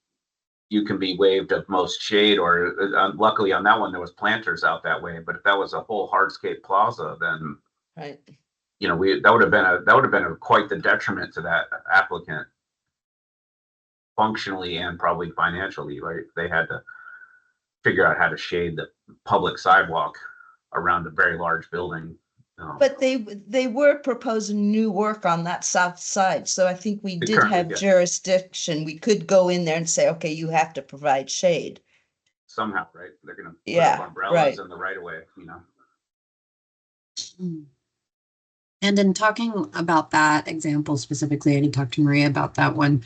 Speaker 2: you can be waived of most shade, or luckily on that one, there was planters out that way. But if that was a whole hardscape plaza, then
Speaker 3: Right.
Speaker 2: that would have been quite the detriment to that applicant, functionally and probably financially. Right, they had to figure out how to shade the public sidewalk around a very large building.
Speaker 3: But they were proposing new work on that south side, so I think we did
Speaker 2: currently,
Speaker 3: have
Speaker 2: yeah.
Speaker 3: jurisdiction. We could go in there and say, okay, you have to provide shade.
Speaker 2: Somehow, right? They're going to put
Speaker 3: Yeah,
Speaker 2: up umbrellas
Speaker 3: right.
Speaker 2: in the right of way,
Speaker 7: And in talking about that example specifically, I did talk to Maria about that one.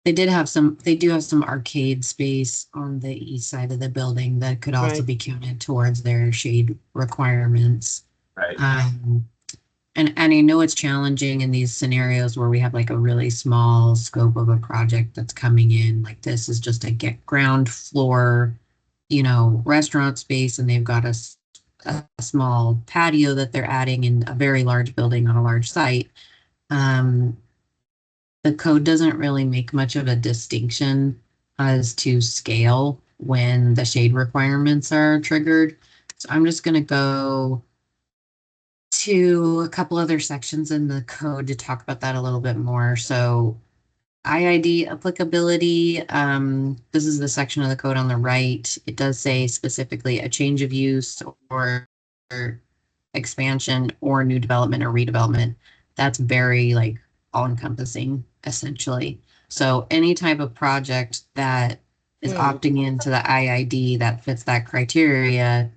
Speaker 7: They do have some arcade space on the east side of the building that could also
Speaker 3: Right.
Speaker 7: be counted towards their shade requirements.
Speaker 2: right?
Speaker 7: And I know it's challenging in these scenarios where we have like a really small scope of a project that's coming in. Like this is just a ground floor, restaurant space, and they've got a small patio that they're adding in a very large building on a large site. The code doesn't really make much of a distinction as to scale when the shade requirements are triggered. So I'm just going to go to a couple other sections in the code to talk about that a little bit more. So IID applicability, this is the section of the code on the right. It does say specifically a change of use or expansion or new development or redevelopment. That's very like all encompassing essentially. So any type of project that is opting into the IID that fits that criteria,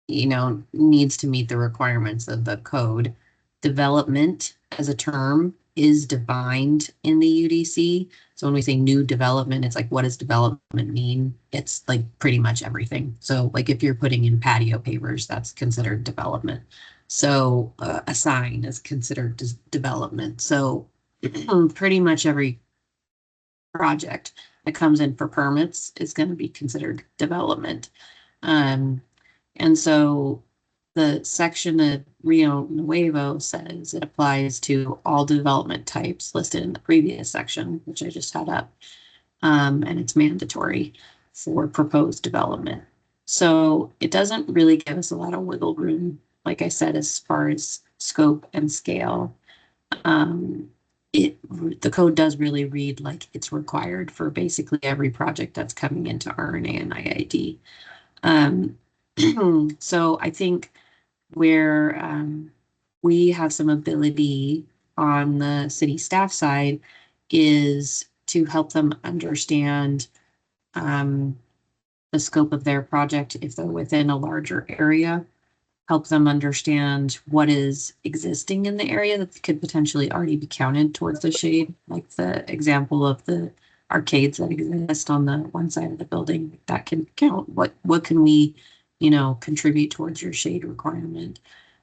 Speaker 7: needs to meet the requirements of the code. Development as a term is defined in the UDC. So when we say new development, it's like, what does development mean? It's like pretty much everything. So like if you're putting in patio pavers, that's considered development. So a sign is considered development. So pretty much every project that comes in for permits is going to be considered development. And so the section of Rio Nuevo says it applies to all development types listed in the previous section, which I just had up. And it's mandatory for proposed development. So it doesn't really give us a lot of wiggle room, like I said, as far as scope and scale. The code does really read like it's required for basically every project that's coming into RNA and IID. So I think where we have some ability on the city staff side is to help them understand the scope of their project if they're within a larger area, help them understand what is existing in the area that could potentially already be counted towards the shade, like the example of the arcades that exist on the one side of the building that can count. What can we, contribute towards your shade requirement,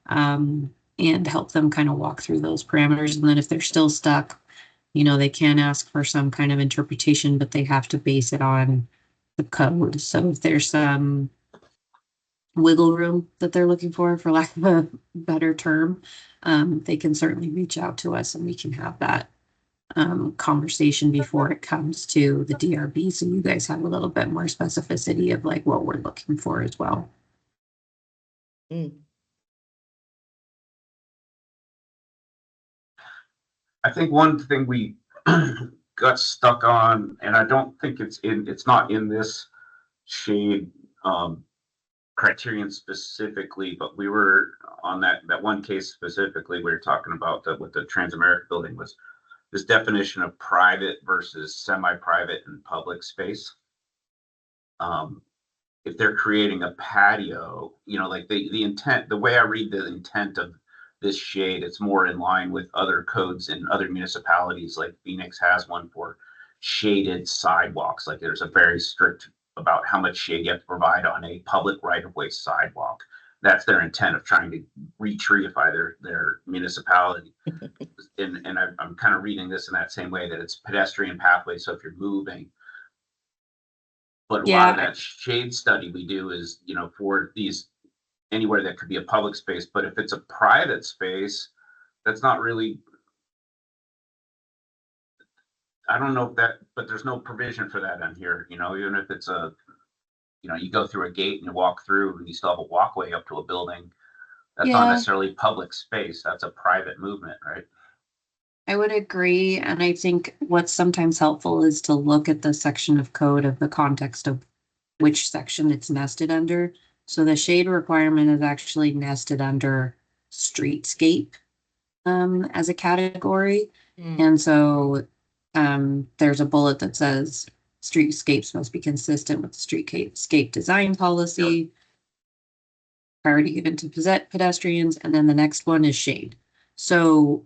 Speaker 7: and help them kind of walk through those parameters. And then if they're still stuck, they can ask for some kind of interpretation, but they have to base it on the code. So if there's some wiggle room that they're looking for lack of a better term, they can certainly reach out to us and we can have that conversation before it comes to the DRB. So you guys have a little bit more specificity of like what we're looking for as well.
Speaker 2: I think one thing we got stuck on, and I don't think it's not in this shade criterion specifically, but we were on that one case specifically, we were talking about with the Transamerica building was this definition of private versus semi-private and public space. If they're creating a patio, like the intent, the way I read the intent of this shade, it's more in line with other codes in other municipalities. Like Phoenix has one for shaded sidewalks. Like there's a very strict about how much shade you have to provide on a public right-of-way sidewalk. That's their intent of trying to re-treeify their municipality. and I'm kind of reading this in that same way, that it's pedestrian pathway. So if you're moving, but a lot of that shade study we do is, for these anywhere that could be a public space. But if it's a private space, that's not really, I don't know if that, but there's no provision for that in here, even if it's you go through a gate and you walk through and you still have a walkway up to a building. That's not necessarily public space. That's a private movement, right?
Speaker 7: I would agree. And I think what's sometimes helpful is to look at the section of code of the context of which section it's nested under. So the shade requirement is actually nested under streetscape as a category. And so there's a bullet that says streetscapes must be consistent with the streetscape design policy. Priority given to pedestrians. And then the next one is shade. So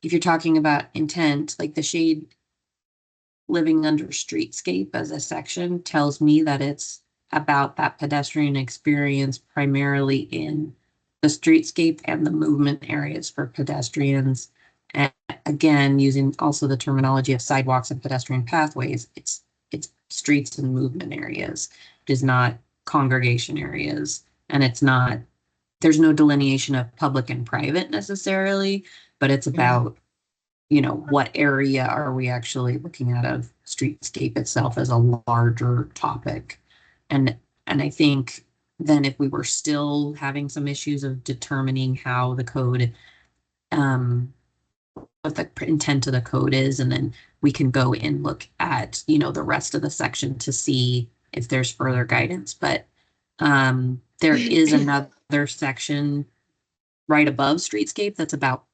Speaker 7: if you're talking about intent, like the shade living under streetscape as a section tells me that it's about that pedestrian experience primarily in the streetscape and the movement areas for pedestrians. And again, using also the terminology of sidewalks and pedestrian pathways, it's streets and movement areas. It is not congregation areas, and there's no delineation of public and private necessarily, but it's about, what area are we actually looking at of streetscape itself as a larger topic. And I think then if we were still having some issues of determining how the code, what the intent of the code is, and then we can go and look at, the rest of the section to see if there's further guidance. But there is another section right above streetscape that's about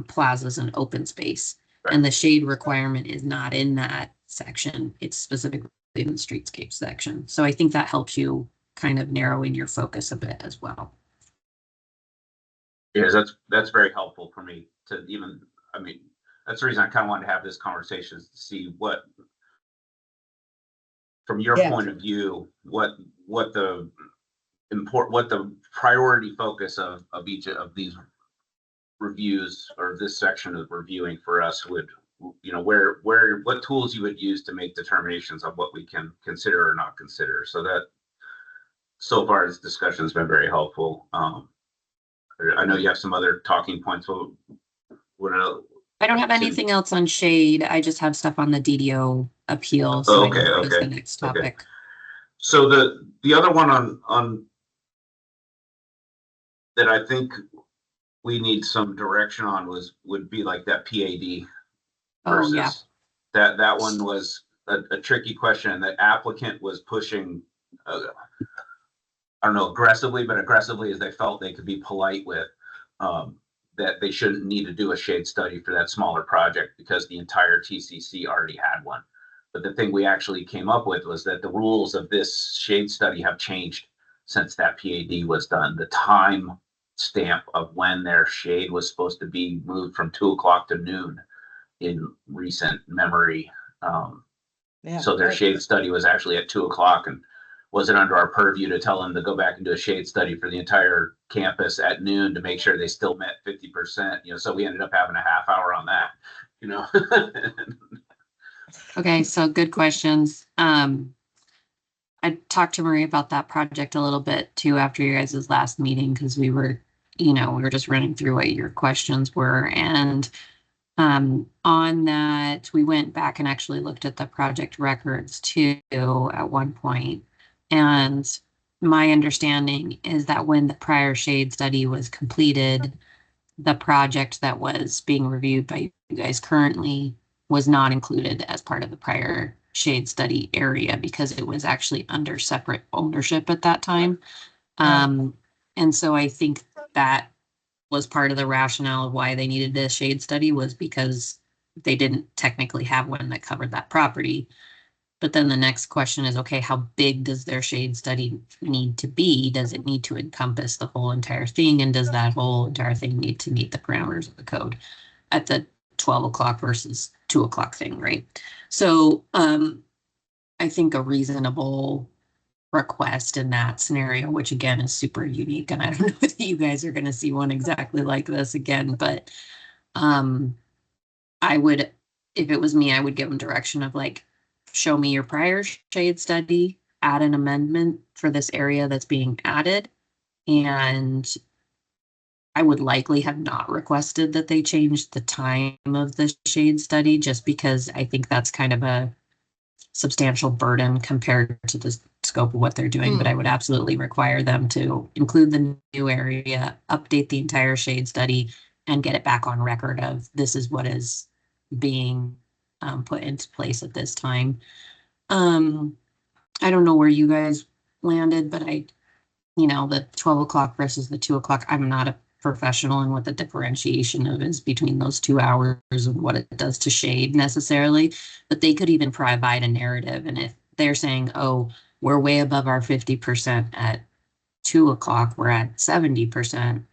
Speaker 7: plazas and open space. Right. And the shade requirement is not in that section. It's specifically in the streetscape section. So I think that helps you kind of narrow in your focus a bit as well.
Speaker 2: Yes, that's very helpful for me to that's the reason I kind of wanted to have this conversation, is to see what, from your point of view, what the priority focus of each of these reviews or this section of reviewing for us would, what tools you would use to make determinations on what we can consider or not consider. So that, so far this discussion has been very helpful. I know you have some other talking points.
Speaker 7: I don't have anything else on shade. I just have stuff on the DDO appeal. So
Speaker 2: okay.
Speaker 7: The next topic.
Speaker 2: Okay. So the other one on that I think we need some direction on would be like that PAD versus that one was a tricky question. The applicant was pushing, I don't know, aggressively, but aggressively as they felt they could be polite with, that they shouldn't need to do a shade study for that smaller project because the entire TCC already had one. But the thing we actually came up with was that the rules of this shade study have changed since that PAD was done. The time stamp of when their shade was supposed to be moved from 2 o'clock to noon in recent memory. So their shade study was actually at 2 o'clock, and wasn't under our purview to tell them to go back and do a shade study for the entire campus at noon to make sure they still met 50%. So we ended up having a half hour on that.
Speaker 7: Okay, so good questions. I talked to Marie about that project a little bit too after your guys' last meeting, because we were just running through what your questions were. And on that, we went back and actually looked at the project records too at one point. And my understanding is that when the prior shade study was completed, the project that was being reviewed by you guys currently was not included as part of the prior shade study area because it was actually under separate ownership at that time. And so I think that was part of the rationale of why they needed a shade study, was because they didn't technically have one that covered that property. But then the next question is, okay, how big does their shade study need to be? Does it need to encompass the whole entire thing? And does that whole entire thing need to meet the parameters of the code at the 12 o'clock versus 2 o'clock thing, right? So I think a reasonable request in that scenario, which again is super unique, and I don't know if you guys are going to see one exactly like this again, but I would, if it was me, I would give them direction of like, show me your prior shade study, add an amendment for this area that's being added, and I would likely have not requested that they change the time of the shade study, just because I think that's kind of a substantial burden compared to the scope of what they're doing. But I would absolutely require them to include the new area, update the entire shade study, and get it back on record of this is what is being put into place at this time. I don't know where you guys landed, but the 12 o'clock versus the 2 o'clock, I'm not a professional in what the differentiation of is between those 2 hours and what it does to shade necessarily, but they could even provide a narrative. And if they're saying, oh, we're way above our 50% at 2 o'clock, we're at 70%,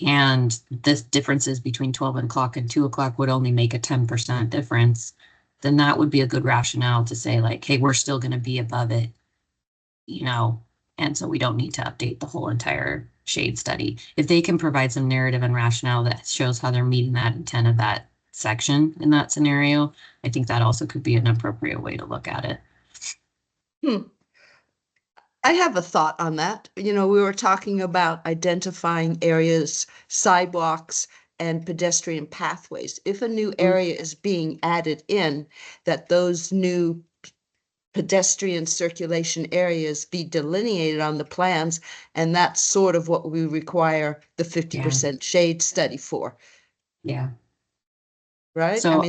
Speaker 7: and this differences between 12 o'clock and 2 o'clock would only make a 10% difference, then that would be a good rationale to say like, hey, we're still going to be above it, and so we don't need to update the whole entire shade study. If they can provide some narrative and rationale that shows how they're meeting that intent of that section in that scenario, I think that also could be an appropriate way to look at it.
Speaker 3: I have a thought on that. We were talking about identifying areas, sidewalks, and pedestrian pathways. If a new area is being added in, that those new pedestrian circulation areas be delineated on the plans, and that's sort of what we require the 50% shade study for.
Speaker 7: Yeah.
Speaker 3: Right?
Speaker 7: So,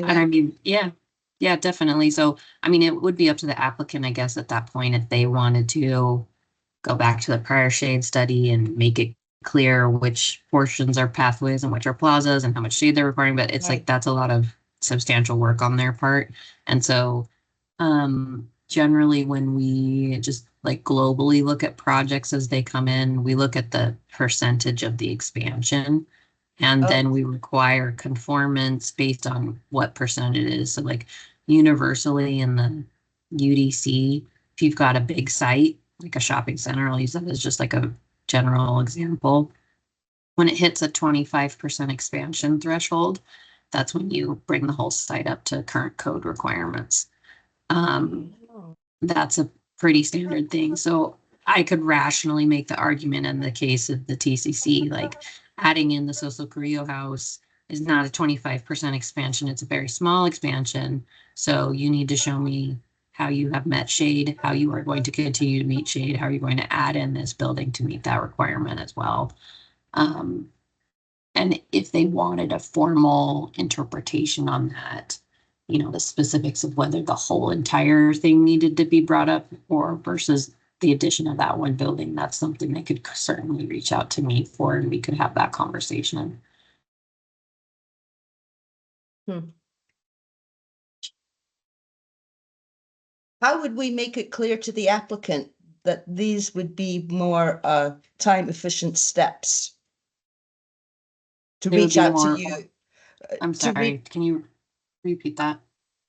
Speaker 7: yeah, definitely. So, it would be up to the applicant, I guess, at that point, if they wanted to go back to the prior shade study and make it clear which portions are pathways and which are plazas and how much shade they're requiring. But it's like, that's a lot of substantial work on their part. And so, generally when we just like globally look at projects as they come in, we look at the percentage of the expansion, and then we require conformance based on what percent it is. So like universally in the UDC, if you've got a big site, like a shopping center, I'll use that as just like a general example. When it hits a 25% expansion threshold, that's when you bring the whole site up to current code requirements. That's a pretty standard thing. So I could rationally make the argument in the case of the TCC, like adding in the Social Carrillo house is not a 25% expansion. It's a very small expansion. So you need to show me how you have met shade, how you are going to continue to meet shade, how you're going to add in this building to meet that requirement as well. And if they wanted a formal interpretation on that, the specifics of whether the whole entire thing needed to be brought up or versus the addition of that one building, that's something they could certainly reach out to me for, and we could have that conversation.
Speaker 3: How would we make it clear to the applicant that these would be more time-efficient steps to reach out to you?
Speaker 7: I'm sorry, can you repeat that?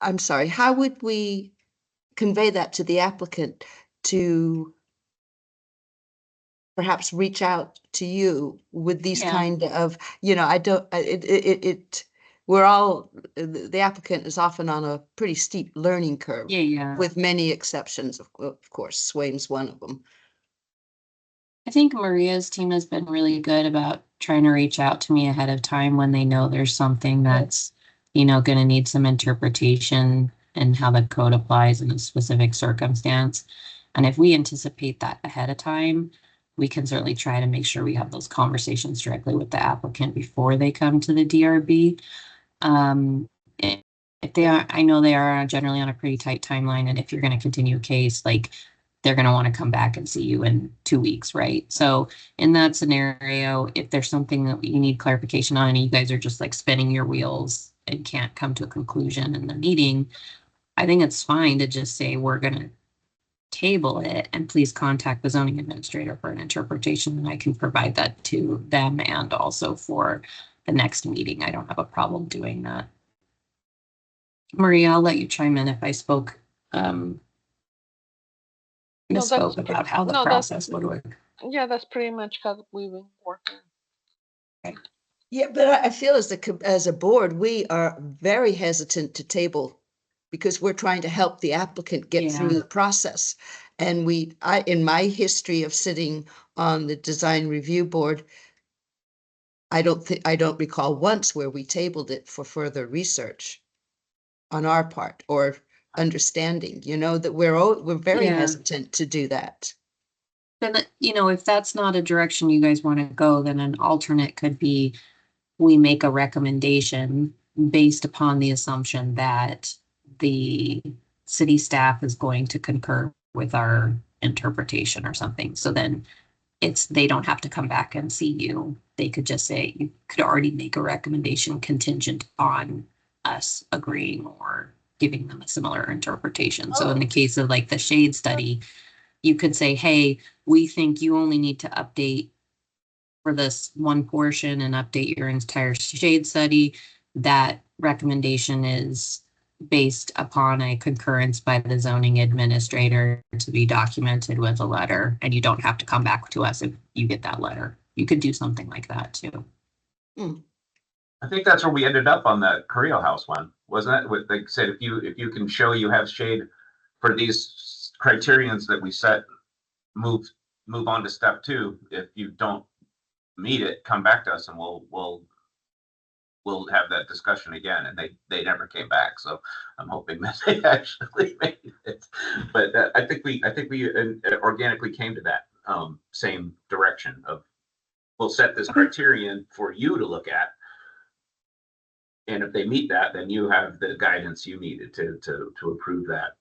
Speaker 3: I'm sorry, how would we convey that to the applicant to perhaps reach out to you with these kind of, the applicant is often on a pretty steep learning curve. With many exceptions, of course, Swaim's one of them.
Speaker 7: I think Maria's team has been really good about trying to reach out to me ahead of time when they know there's something that's, going to need some interpretation and how the code applies in a specific circumstance. And if we anticipate that ahead of time, we can certainly try to make sure we have those conversations directly with the applicant before they come to the DRB. If they are, I know they are generally on a pretty tight timeline, and if you're going to continue a case, like they're going to want to come back and see you in 2 weeks, right? So in that scenario, if there's something that you need clarification on and you guys are just like spinning your wheels and can't come to a conclusion in the meeting, I think it's fine to just say, we're going to table it and please contact the zoning administrator for an interpretation, and I can provide that to them and also for the next meeting. I don't have a problem doing that. Maria, I'll let you chime in if I spoke misspoke about how the process would work.
Speaker 1: Yeah, that's pretty much how we've been working.
Speaker 3: Yeah, but I feel as a board, we are very hesitant to table because we're trying to help the applicant get through the process. And in my history of sitting on the design review board, I don't recall once where we tabled it for further research on our part or understanding, that we're very hesitant to do that.
Speaker 7: Then, if that's not a direction you guys want to go, then an alternate could be, we make a recommendation based upon the assumption that the city staff is going to concur with our interpretation or something. So then they don't have to come back and see you. They could just say, you could already make a recommendation contingent on us agreeing or giving them a similar interpretation. So in the case of like the shade study, you could say, hey, we think you only need to update for this one portion and update your entire shade study. That recommendation is based upon a concurrence by the zoning administrator to be documented with a letter, and you don't have to come back to us if you get that letter. You could do something like that too.
Speaker 2: I think that's where we ended up on the Carrillo House one, wasn't it? With, like said, if you can show you have shade for these criterions that we set, move on to step 2. If you don't meet it, come back to us and we'll have that discussion again. And they never came back, so I'm hoping that they actually made it. But I think we organically came to that same direction of, we'll set this criterion for you to look at, and if they meet that, then you have the guidance you needed to approve that.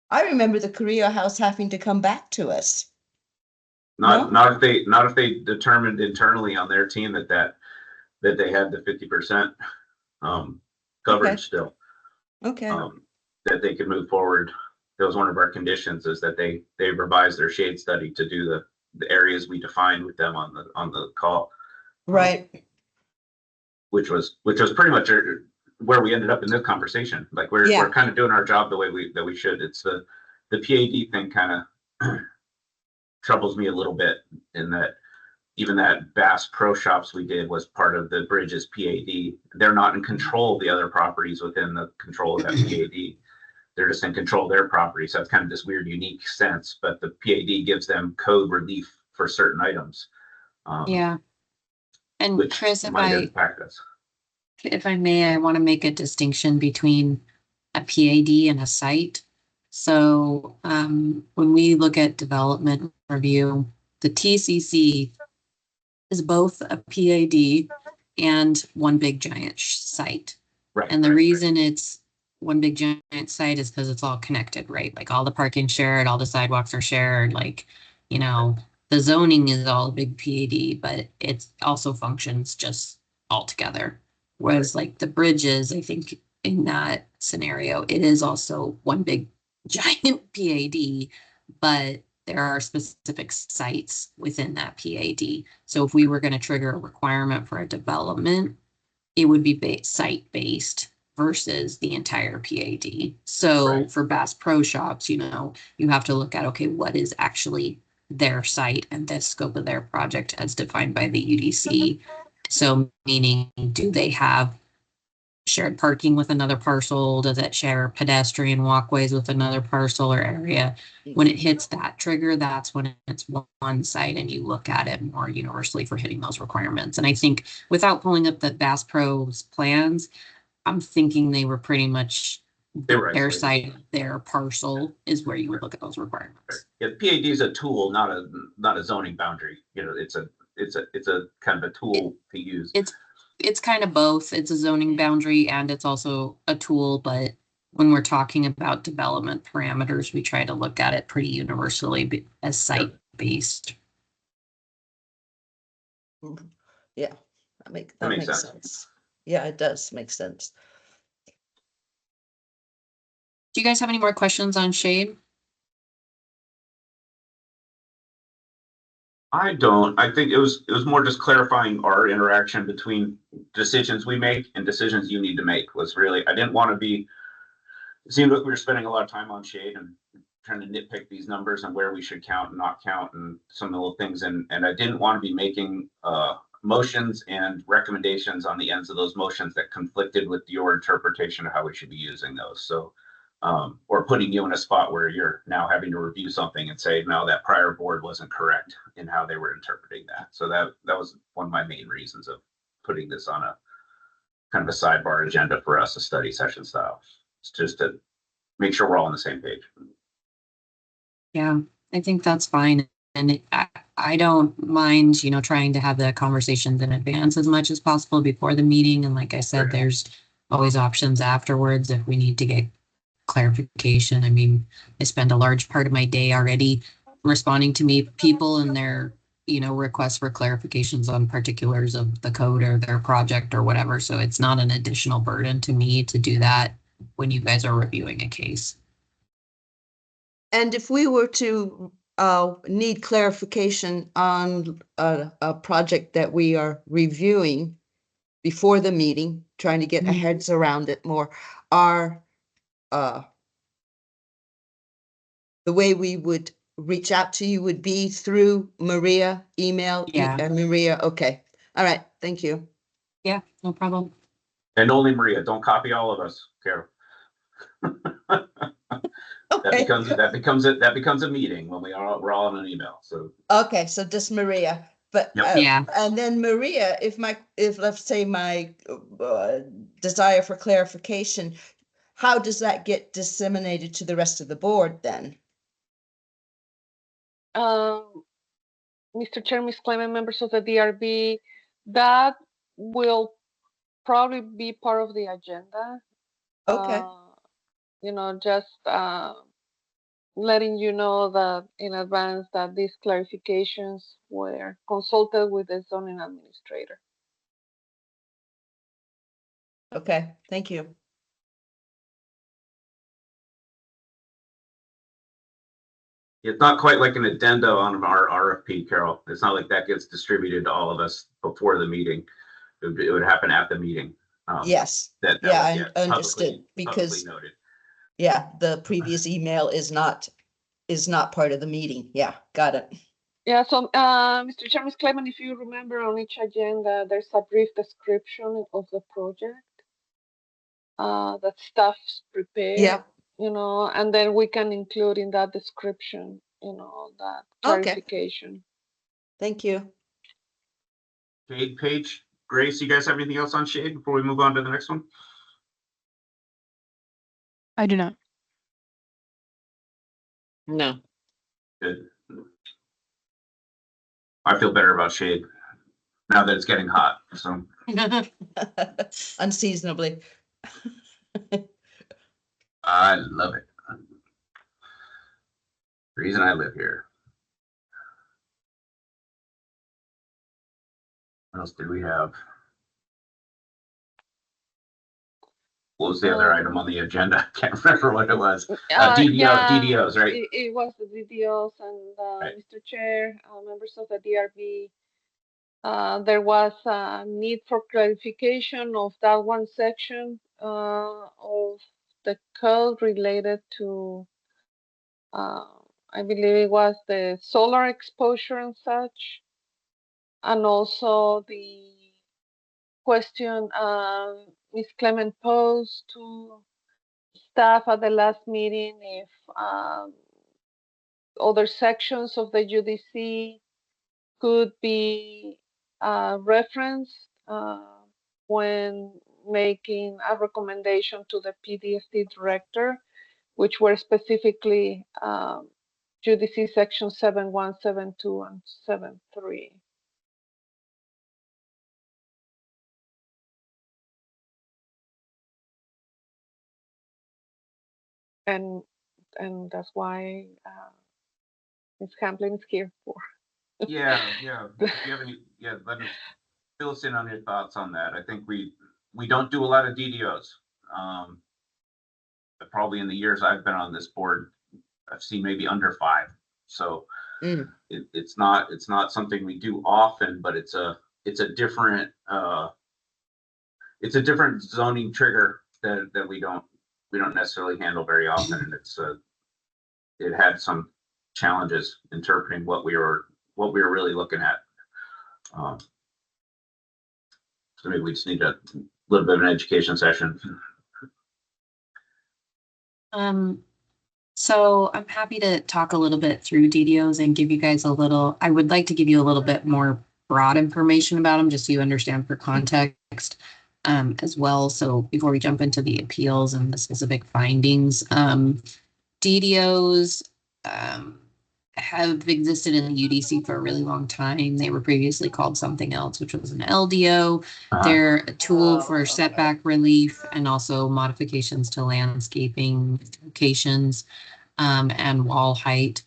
Speaker 3: I remember the Carrillo House having to come back to us.
Speaker 2: Not if they determined internally on their team that they had the 50% coverage still.
Speaker 3: Okay.
Speaker 2: That they could move forward. That was one of our conditions, is that they revise their shade study to do the areas we defined with them on the call.
Speaker 3: Right.
Speaker 2: Which was pretty much where we ended up in this conversation. Like we're kind of doing our job the way we should. It's the PAD thing kind of troubles me a little bit, in that even that Bass Pro Shops we did was part of the Bridges PAD. They're not in control of the other properties within the control of that PAD. They're just in control of their property. So it's kind of this weird, unique sense, but the PAD gives them code relief for certain items.
Speaker 7: And Chris, if I may, I want to make a distinction between a PAD and a site. So when we look at development review, the TCC is both a PAD and one big giant site.
Speaker 2: Right.
Speaker 7: And the reason it's one big giant site is because it's all connected, right? Like all the parking shared, all the sidewalks are shared, like, the zoning is all a big PAD, but it also functions just all together. Whereas like the bridges, I think in that scenario, it is also one big giant PAD, but there are specific sites within that PAD. So if we were going to trigger a requirement for a development, it would be site-based versus the entire PAD. So for Bass Pro Shops, you have to look at, okay, what is actually their site and the scope of their project as defined by the UDC. So meaning, do they have shared parking with another parcel? Does it share pedestrian walkways with another parcel or area? When it hits that trigger, that's when it's one site and you look at it more universally for hitting those requirements. And I think without pulling up the Bass Pro's plans, I'm thinking they were pretty much their site, their parcel is where you would look at those requirements.
Speaker 2: Yeah, PAD is a tool, not a zoning boundary. It's a kind of a tool to use.
Speaker 7: It's kind of both. It's a zoning boundary and it's also a tool, but when we're talking about development parameters, we try to look at it pretty universally as site-based.
Speaker 3: Yeah, that makes
Speaker 2: sense.
Speaker 3: sense. Yeah, it does make sense.
Speaker 7: Do you guys have any more questions on shade?
Speaker 2: I don't. I think it was more just clarifying our interaction between decisions we make and decisions you need to make. Was really, I didn't want to be. It seemed like we were spending a lot of time on shade and trying to nitpick these numbers and where we should count and not count and some of the little things. And I didn't want to be making motions and recommendations on the ends of those motions that conflicted with your interpretation of how we should be using those. So, or putting you in a spot where you're now having to review something and say, no, that prior board wasn't correct in how they were interpreting that. So that was one of my main reasons of putting this on a kind of a sidebar agenda for us, a study session style. It's just to make sure we're all on the same page.
Speaker 7: Yeah, I think that's fine. And I don't mind, trying to have the conversations in advance as much as possible before the meeting. And like I said,
Speaker 2: Right.
Speaker 7: there's always options afterwards if we need to get clarification. I mean, I spend a large part of my day already responding to people and their, requests for clarifications on particulars of the code or their project or whatever. So it's not an additional burden to me to do that when you guys are reviewing a case.
Speaker 3: And if we were to need clarification on a project that we are reviewing before the meeting, trying to get our heads around it more, our the way we would reach out to you would be through Maria, email?
Speaker 7: Yeah.
Speaker 3: Maria, okay. All right, thank you.
Speaker 7: Yeah, no problem.
Speaker 2: And only Maria, don't copy all of us, Carol.
Speaker 3: Okay.
Speaker 2: That becomes a meeting when we're all on an email. So
Speaker 3: Okay, so just Maria, but
Speaker 2: Yep.
Speaker 7: Yeah.
Speaker 3: and then Maria, if let's say my desire for clarification, how does that get disseminated to the rest of the board then?
Speaker 1: Mr. Chair, Ms. Clement, members of the DRB, that will probably be part of the agenda.
Speaker 3: Okay.
Speaker 1: Just letting you know that in advance that these clarifications were consulted with the zoning administrator.
Speaker 3: Okay, thank you.
Speaker 2: it's not quite like an addenda on our RFP, Carol. It's not like that gets distributed to all of us before the meeting. It would happen at the meeting.
Speaker 3: Yes.
Speaker 2: That
Speaker 3: Yeah,
Speaker 2: would
Speaker 3: I
Speaker 2: get
Speaker 3: understood because
Speaker 2: publicly noted.
Speaker 3: yeah, the previous email is not part of the meeting. Yeah, got it.
Speaker 1: Yeah, so Mr. Chair, Ms. Clement, if you remember on each agenda, there's a brief description of the project that staff's prepared.
Speaker 3: Yeah.
Speaker 1: And then we can include in that description, that clarification.
Speaker 3: Thank you.
Speaker 2: Shade, Paige, Grace, you guys have anything else on shade before we move on to the next one?
Speaker 4: I do not.
Speaker 6: No.
Speaker 2: Good. I feel better about shade now that it's getting hot. So
Speaker 3: Unseasonably.
Speaker 2: I love it. The reason I live here. What else did we have? What was the other item on the agenda? I can't remember what it was. DDOs, right?
Speaker 1: It was the DDOs and
Speaker 2: Right.
Speaker 1: Mr. Chair, members of the DRB. There was a need for clarification of that one section of the code related to, I believe it was the solar exposure and such, and also the question Ms. Clement posed to staff at the last meeting if other sections of the UDC could be referenced when making a recommendation to the PDSD director, which were specifically UDC section 7172 and 73. and that's why Ms. Hamlin is here for.
Speaker 2: Yeah, yeah. If you have any, yeah, fill us in on your thoughts on that. I think we don't do a lot of DDOs. But probably in the years I've been on this board, I've seen maybe under 5. So it's not something we do often, but it's a different zoning trigger that we don't necessarily handle very often, and it had some challenges interpreting what we were really looking at. So maybe we just need a little bit of an education session.
Speaker 7: So I'm happy to talk a little bit through DDOs and give you guys I would like to give you a little bit more broad information about them, just so you understand for context as well. So before we jump into the appeals and the specific findings, DDOs have existed in the UDC for a really long time. They were previously called something else, which was an LDO. They're a tool for setback relief and also modifications to landscaping locations and wall height.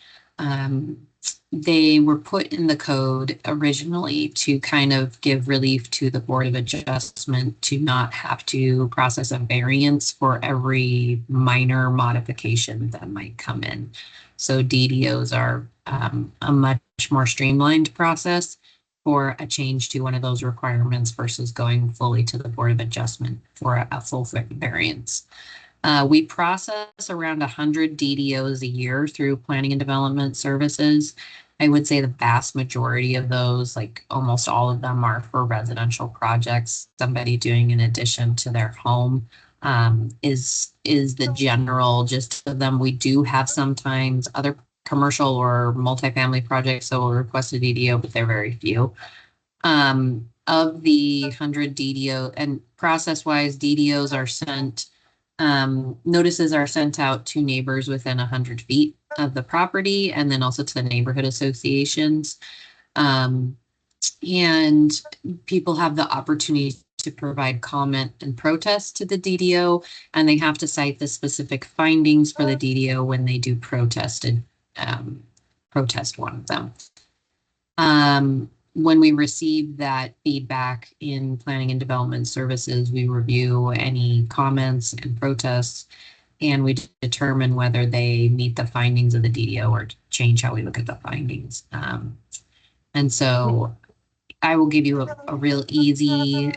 Speaker 7: They were put in the code originally to kind of give relief to the Board of Adjustment to not have to process a variance for every minor modification that might come in. So DDOs are a much more streamlined process for a change to one of those requirements versus going fully to the Board of Adjustment for a full variance. We process around 100 DDOs a year through Planning and Development Services. I would say the vast majority of those, like almost all of them, are for residential projects. Somebody doing an addition to their home is the general gist of them. We do have sometimes other commercial or multifamily projects that will request a DDO, but they're very few. Of the 100 DDO, and process-wise, DDOs are sent. Notices are sent out to neighbors within 100 feet of the property, and then also to the neighborhood associations. And people have the opportunity to provide comment and protest to the DDO, and they have to cite the specific findings for the DDO when they do protest one of them. When we receive that feedback in Planning and Development Services, we review any comments and protests, and we determine whether they meet the findings of the DDO or change how we look at the findings. And so I will give you a real easy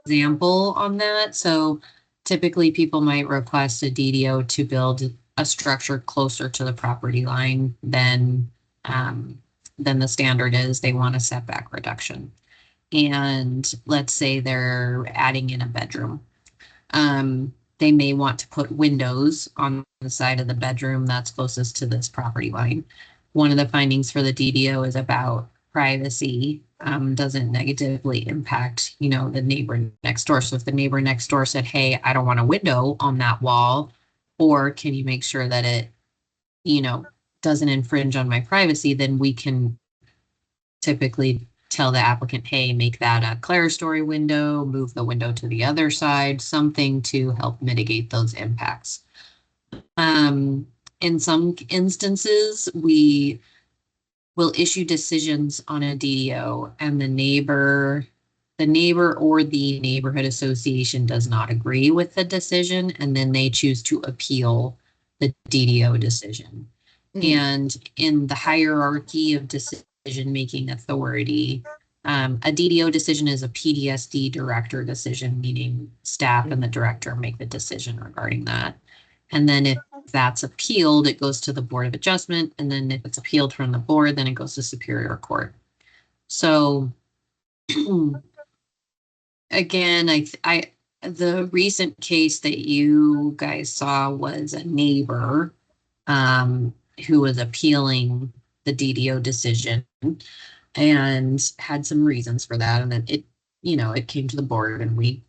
Speaker 7: example on that. So typically people might request a DDO to build a structure closer to the property line than the standard is. They want a setback reduction. And let's say they're adding in a bedroom. They may want to put windows on the side of the bedroom that's closest to this property line. One of the findings for the DDO is about privacy. Doesn't negatively impact, the neighbor next door. So if the neighbor next door said, hey, I don't want a window on that wall, or can you make sure that it, doesn't infringe on my privacy, then we can typically tell the applicant, hey, make that a clerestory window, move the window to the other side, something to help mitigate those impacts. In some instances, we will issue decisions on a DDO and the neighbor or the neighborhood association does not agree with the decision, and then they choose to appeal the DDO decision. And in the hierarchy of decision-making authority, a DDO decision is a PDSD director decision, meaning staff and the director make the decision regarding that. And then if that's appealed, it goes to the Board of Adjustment. And then if it's appealed from the board, then it goes to Superior Court. So again, the recent case that you guys saw was a neighbor who was appealing the DDO decision and had some reasons for that. And then it came to the board and we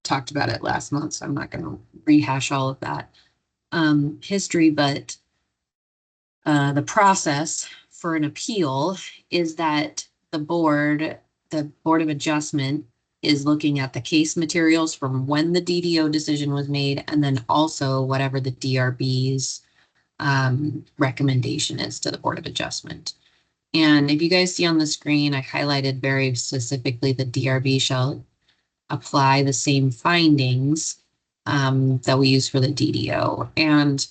Speaker 7: talked about it last month. So I'm not going to rehash all of that history, but the process for an appeal is that the Board of Adjustment is looking at the case materials from when the DDO decision was made, and then also whatever the DRB's recommendation is to the Board of Adjustment. And if you guys see on the screen, I highlighted very specifically the DRB shall apply the same findings that we use for the DDO. And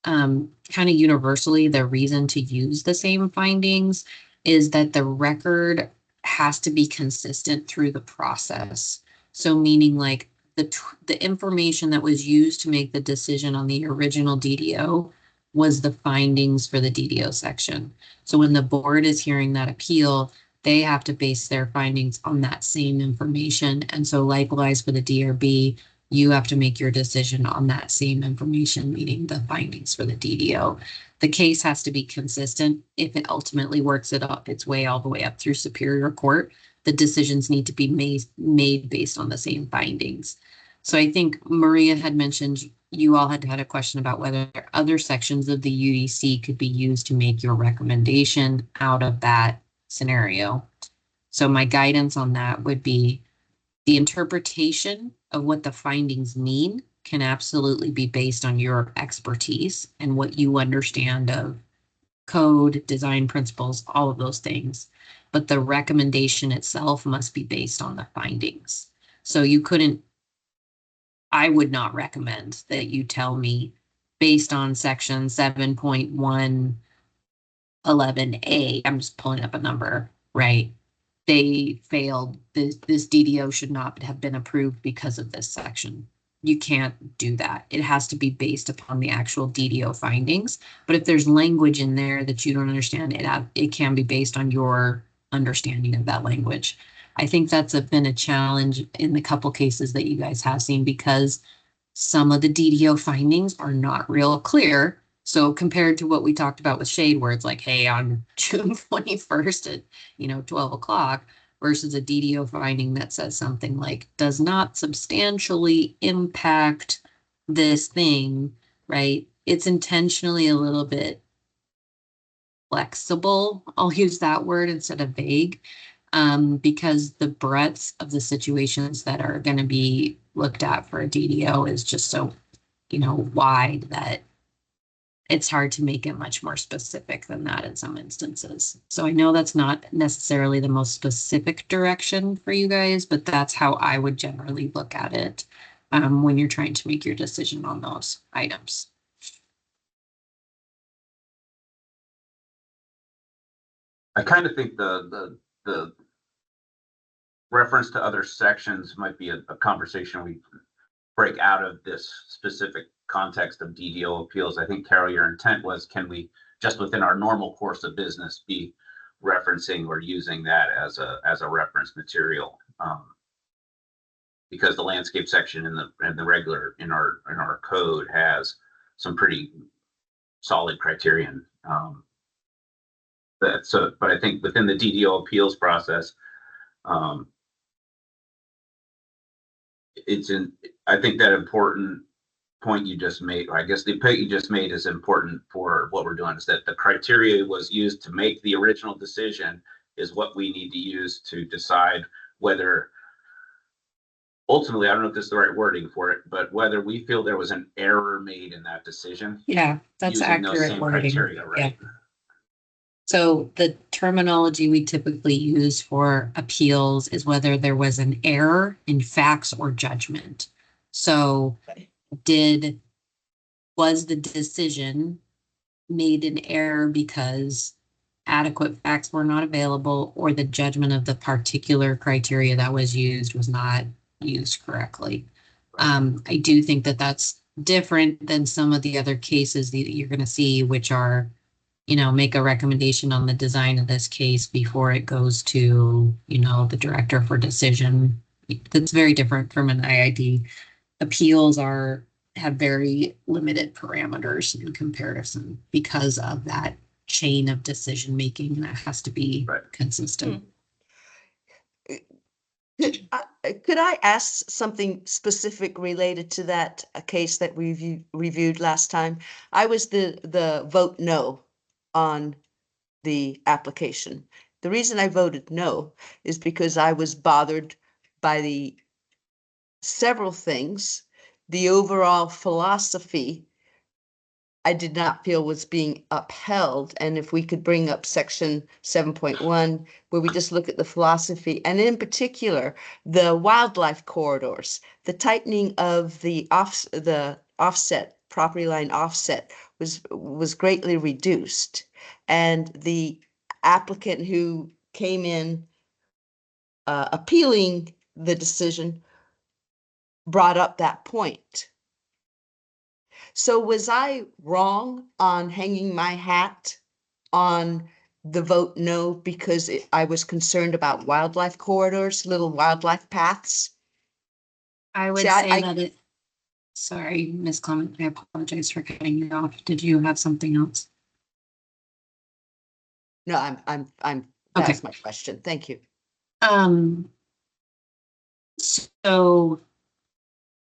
Speaker 7: kind of universally, the reason to use the same findings is that the record has to be consistent through the process. So meaning like the information that was used to make the decision on the original DDO was the findings for the DDO section. So when the board is hearing that appeal, they have to base their findings on that same information. And so likewise for the DRB, you have to make your decision on that same information, meaning the findings for the DDO. The case has to be consistent. If it ultimately works its way all the way up through Superior Court, the decisions need to be made based on the same findings. So I think Maria had mentioned you all had a question about whether other sections of the UDC could be used to make your recommendation out of that scenario. So my guidance on that would be the interpretation of what the findings mean can absolutely be based on your expertise and what you understand of code, design principles, all of those things. But the recommendation itself must be based on the findings. So you couldn't, I would not recommend that you tell me based on section 7.111A, I'm just pulling up a number, right? They failed, this DDO should not have been approved because of this section. You can't do that. It has to be based upon the actual DDO findings. But if there's language in there that you don't understand, it can be based on your understanding of that language. I think that's been a challenge in the couple cases that you guys have seen because some of the DDO findings are not real clear. So compared to what we talked about with Shade, where it's like, hey, on June 21st at 12 o'clock, versus a DDO finding that says something like does not substantially impact this thing, right? It's intentionally a little bit flexible. I'll use that word instead of vague, because the breadth of the situations that are going to be looked at for a DDO is just so, wide that it's hard to make it much more specific than that in some instances. So I know that's not necessarily the most specific direction for you guys, but that's how I would generally look at it when you're trying to make your decision on those items.
Speaker 2: I kind of think the reference to other sections might be a conversation we break out of this specific context of DDO appeals. I think, Carol, your intent was, can we just within our normal course of business be referencing or using that as a reference material? Because the landscape section in the regular in our code has some pretty solid criterion. But I think within the DDO appeals process, I think that important point you just made, I guess the point you just made is important for what we're doing, is that the criteria was used to make the original decision is what we need to use to decide whether, ultimately, I don't know if this is the right wording for it, but whether we feel there was an error made in that decision.
Speaker 7: Yeah, that's
Speaker 2: using those
Speaker 7: accurate
Speaker 2: same
Speaker 7: wording.
Speaker 2: criteria, right?
Speaker 7: Yeah. So the terminology we typically use for appeals is whether there was an error in facts or judgment. So was the decision made an error because adequate facts were not available, or the judgment of the particular criteria that was used was not used correctly? I do think that that's different than some of the other cases that you're going to see, which are, make a recommendation on the design of this case before it goes to, the director for decision. That's very different from an IID. Appeals have very limited parameters in comparison because of that chain of decision making that has to be consistent.
Speaker 3: Could I ask something specific related to that case that we reviewed last time? I was the vote no on the application. The reason I voted no is because I was bothered by the several things. The overall philosophy I did not feel was being upheld. And if we could bring up section 7.1, where we just look at the philosophy, and in particular, the wildlife corridors, the tightening of the offset, property line offset was greatly reduced. And the applicant who came in appealing the decision brought up that point. So was I wrong on hanging my hat on the vote no because I was concerned about wildlife corridors, little wildlife paths?
Speaker 7: I would
Speaker 3: See,
Speaker 7: say that it, sorry, Ms. Clement, I apologize for cutting you off. Did you have something else?
Speaker 3: No, I'm, that's my question. Thank you.
Speaker 7: So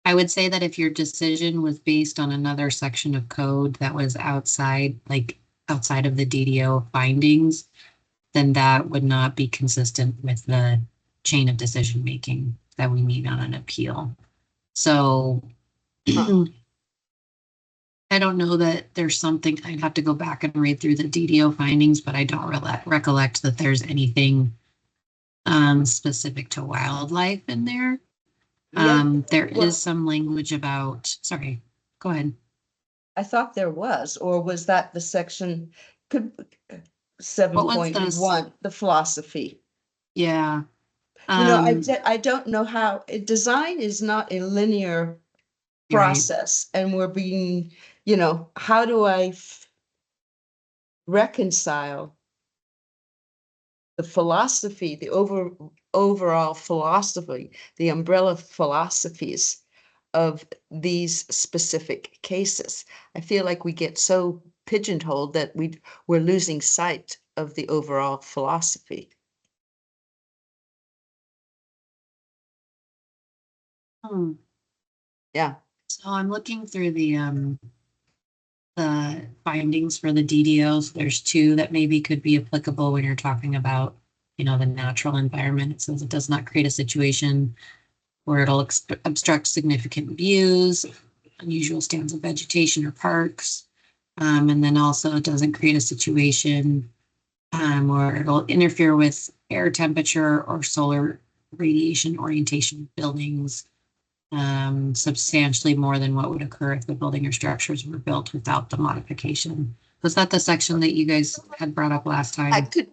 Speaker 7: I would say that if your decision was based on another section of code that was outside, like outside of the DDO findings, then that would not be consistent with the chain of decision making that we need on an appeal. So I don't know that there's something, I'd have to go back and read through the DDO findings, but I don't recollect that there's anything specific to wildlife in there. There is some language about, sorry, go ahead.
Speaker 3: I thought there was, or was that the section, could, 7.1, the philosophy?
Speaker 7: Yeah.
Speaker 3: I don't know how, design is not a linear process, and we're being, how do I reconcile the philosophy, the overall philosophy, the umbrella philosophies of these specific cases? I feel like we get so pigeonholed that we're losing sight of the overall philosophy. Yeah.
Speaker 7: So I'm looking through the findings for the DDOs. There's two that maybe could be applicable when you're talking about, the natural environment. It says it does not create a situation where it'll obstruct significant views, unusual stands of vegetation or parks. And then also it doesn't create a situation where it'll interfere with air temperature or solar radiation orientation of buildings substantially more than what would occur if the building or structures were built without the modification. Was that the section that you guys had brought up last time?
Speaker 3: I could.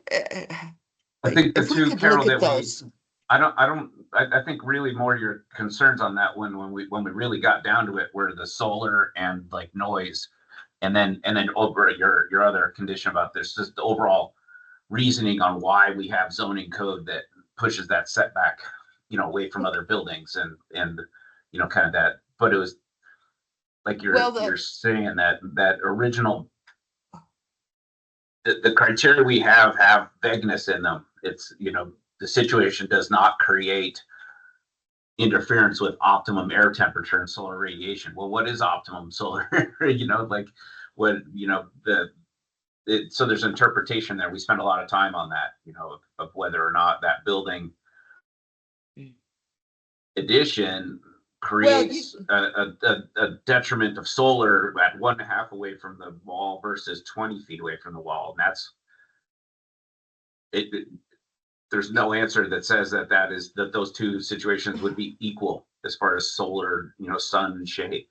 Speaker 2: I think the
Speaker 3: if we
Speaker 2: two,
Speaker 3: could
Speaker 2: Carol,
Speaker 3: look at
Speaker 2: that
Speaker 3: those.
Speaker 2: I think really more your concerns on that one when we really got down to it were the solar and like noise, and then over your other condition about this, just the overall reasoning on why we have zoning code that pushes that setback, away from other buildings and kind of that. But it was like you're saying that original. The criteria we have vagueness in them. It's, the situation does not create interference with optimum air temperature and solar radiation. Well, what is optimum solar? Like what, so there's interpretation there. We spend a lot of time on that, of whether or not that building addition creates a detriment of solar at 1.5 away from the wall versus 20 feet away from the wall. And that's it. There's no answer that says that those two situations would be equal as far as solar, sun and shade.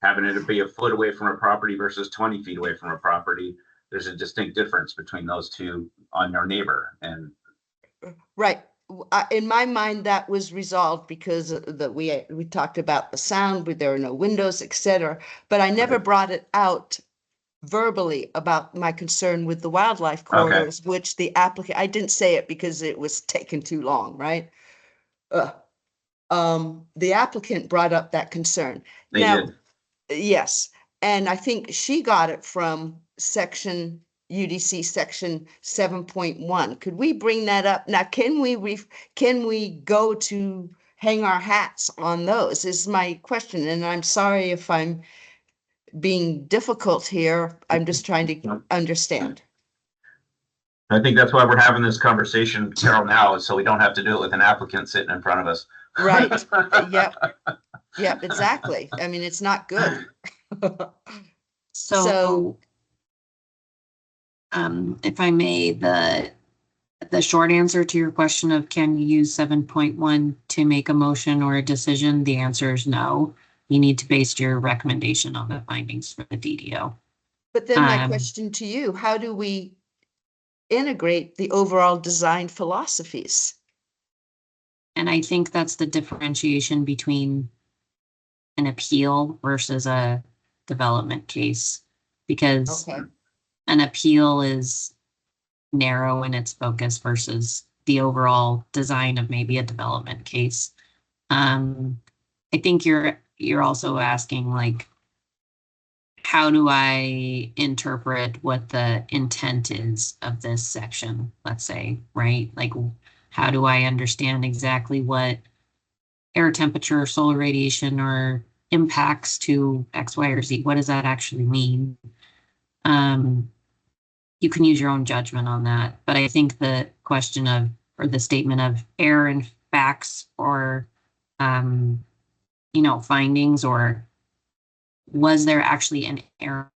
Speaker 2: Having it be a foot away from a property versus 20 feet away from a property, there's a distinct difference between those two on your neighbor. And
Speaker 3: right. In my mind, that was resolved because we talked about the sound, but there are no windows, etc. But I never brought it out verbally about my concern with the wildlife corridors, which the applicant, I didn't say it because it was taking too long, right? The applicant brought up that concern.
Speaker 2: They did.
Speaker 3: Yes, and I think she got it from UDC section 7.1. Could we bring that up? Now, can we go to hang our hats on those is my question. And I'm sorry if I'm being difficult here. I'm just trying to understand.
Speaker 2: I think that's why we're having this conversation, Carol, now, is so we don't have to do it with an applicant sitting in front of us.
Speaker 3: Right. Yep. Yep, exactly. I mean, it's not good.
Speaker 7: So, if I may, the short answer to your question of can you use 7.1 to make a motion or a decision, the answer is no. You need to base your recommendation on the findings for the DDO.
Speaker 3: But then my question to you, how do we integrate the overall design philosophies?
Speaker 7: And I think that's the differentiation between an appeal versus a development case, because
Speaker 3: Okay.
Speaker 7: an appeal is narrow in its focus versus the overall design of maybe a development case. I think you're also asking, like, how do I interpret what the intent is of this section, let's say, right? Like, how do I understand exactly what air temperature, solar radiation, or impacts to X, Y, or Z? What does that actually mean? You can use your own judgment on that. But I think the question of, or the statement of error in facts or, findings, or was there actually an error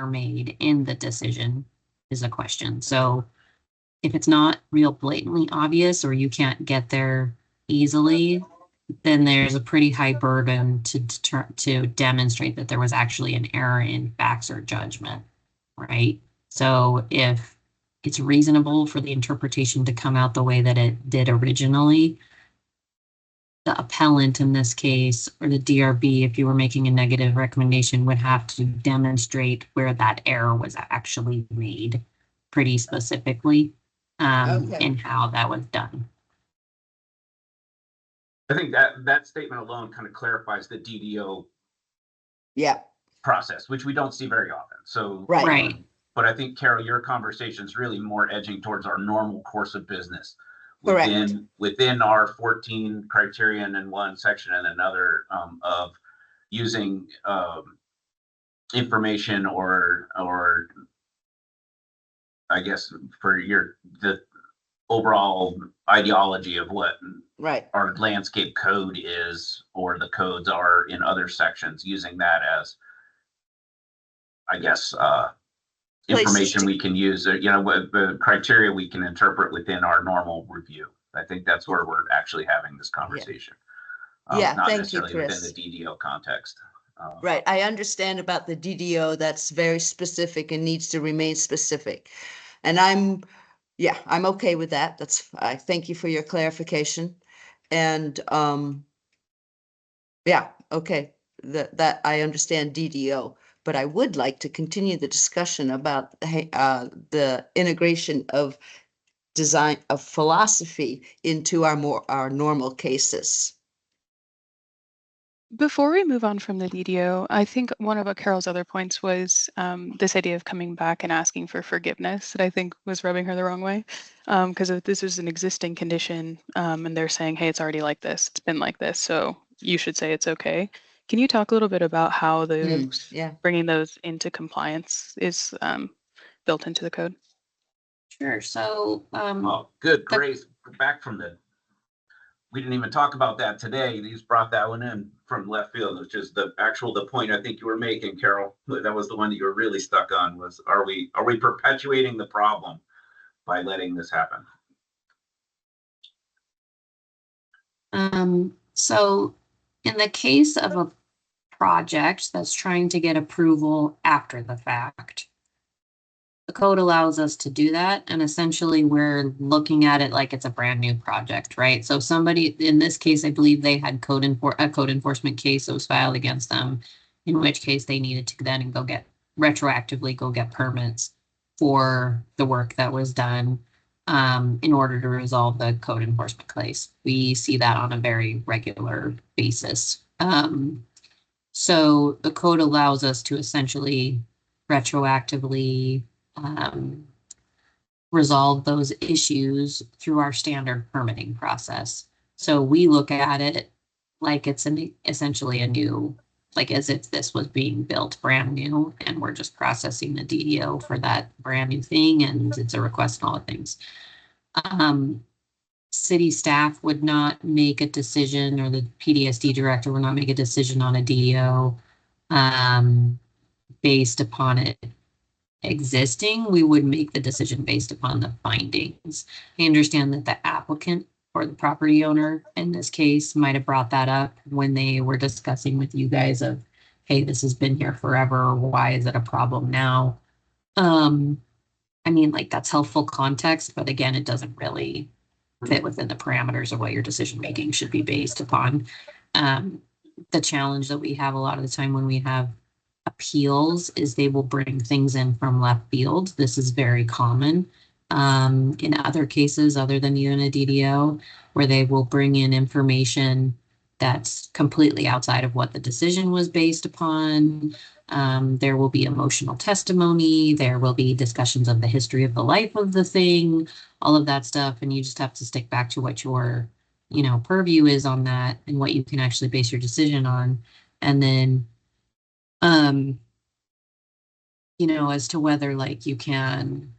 Speaker 7: made in the decision, is a question. So if it's not real blatantly obvious or you can't get there easily, then there's a pretty high burden to demonstrate that there was actually an error in facts or judgment, right? So if it's reasonable for the interpretation to come out the way that it did originally, the appellant in this case, or the DRB, if you were making a negative recommendation, would have to demonstrate where that error was actually made pretty specifically, and how that was done.
Speaker 2: I think that statement alone kind of clarifies the DDO process, which we don't see very often. So
Speaker 7: Right.
Speaker 2: But I think, Carol, your conversation is really more edging towards our normal course of business.
Speaker 3: Correct.
Speaker 2: Within our 14 criterion in one section and another, of using information or I guess for the overall ideology of what our landscape code is, or the codes are in other sections, using that as, I guess, information we can use, the criteria we can interpret within our normal review. I think that's where we're actually having this conversation. Not
Speaker 3: thank
Speaker 2: necessarily
Speaker 3: you, Chris.
Speaker 2: within the DDO context.
Speaker 3: Right. I understand about the DDO. That's very specific and needs to remain specific. And I'm okay with that. I thank you for your clarification. And okay. That I understand DDO, but I would like to continue the discussion about the integration of design of philosophy into our normal cases.
Speaker 4: Before we move on from the DDO, I think one of Carol's other points was this idea of coming back and asking for forgiveness that I think was rubbing her the wrong way. Because if this is an existing condition and they're saying, hey, it's already like this, it's been like this, so you should say it's okay. Can you talk a little bit about how bringing those into compliance is built into the code?
Speaker 7: Sure. So,
Speaker 2: good grace, back from we didn't even talk about that today. You just brought that one in from left field, which is the point I think you were making, Carol. That was the one that you were really stuck on, was are we perpetuating the problem by letting this happen?
Speaker 7: So in the case of a project that's trying to get approval after the fact, the code allows us to do that. And essentially we're looking at it like it's a brand new project, right? So somebody, in this case, I believe they had a code enforcement case that was filed against them, in which case they needed to then retroactively go get permits for the work that was done in order to resolve the code enforcement case. We see that on a very regular basis. So the code allows us to essentially retroactively resolve those issues through our standard permitting process. So we look at it like it's essentially a new like as if this was being built brand new and we're just processing the DDO for that brand new thing and it's a request and all the things. City staff would not make a decision, or the PDSD director would not make a decision on a DDO based upon it existing. We would make the decision based upon the findings. I understand that the applicant or the property owner in this case might have brought that up when they were discussing with you guys of, hey, this has been here forever. Why is it a problem now? I mean, like, that's helpful context, but again, it doesn't really fit within the parameters of what your decision making should be based upon. The challenge that we have a lot of the time when we have appeals is they will bring things in from left field. This is very common in other cases other than even a DDO, where they will bring in information that's completely outside of what the decision was based upon. There will be emotional testimony. There will be discussions of the history of the life of the thing, all of that stuff. And you just have to stick back to what your, purview is on that and what you can actually base your decision on. And then, as to whether like you can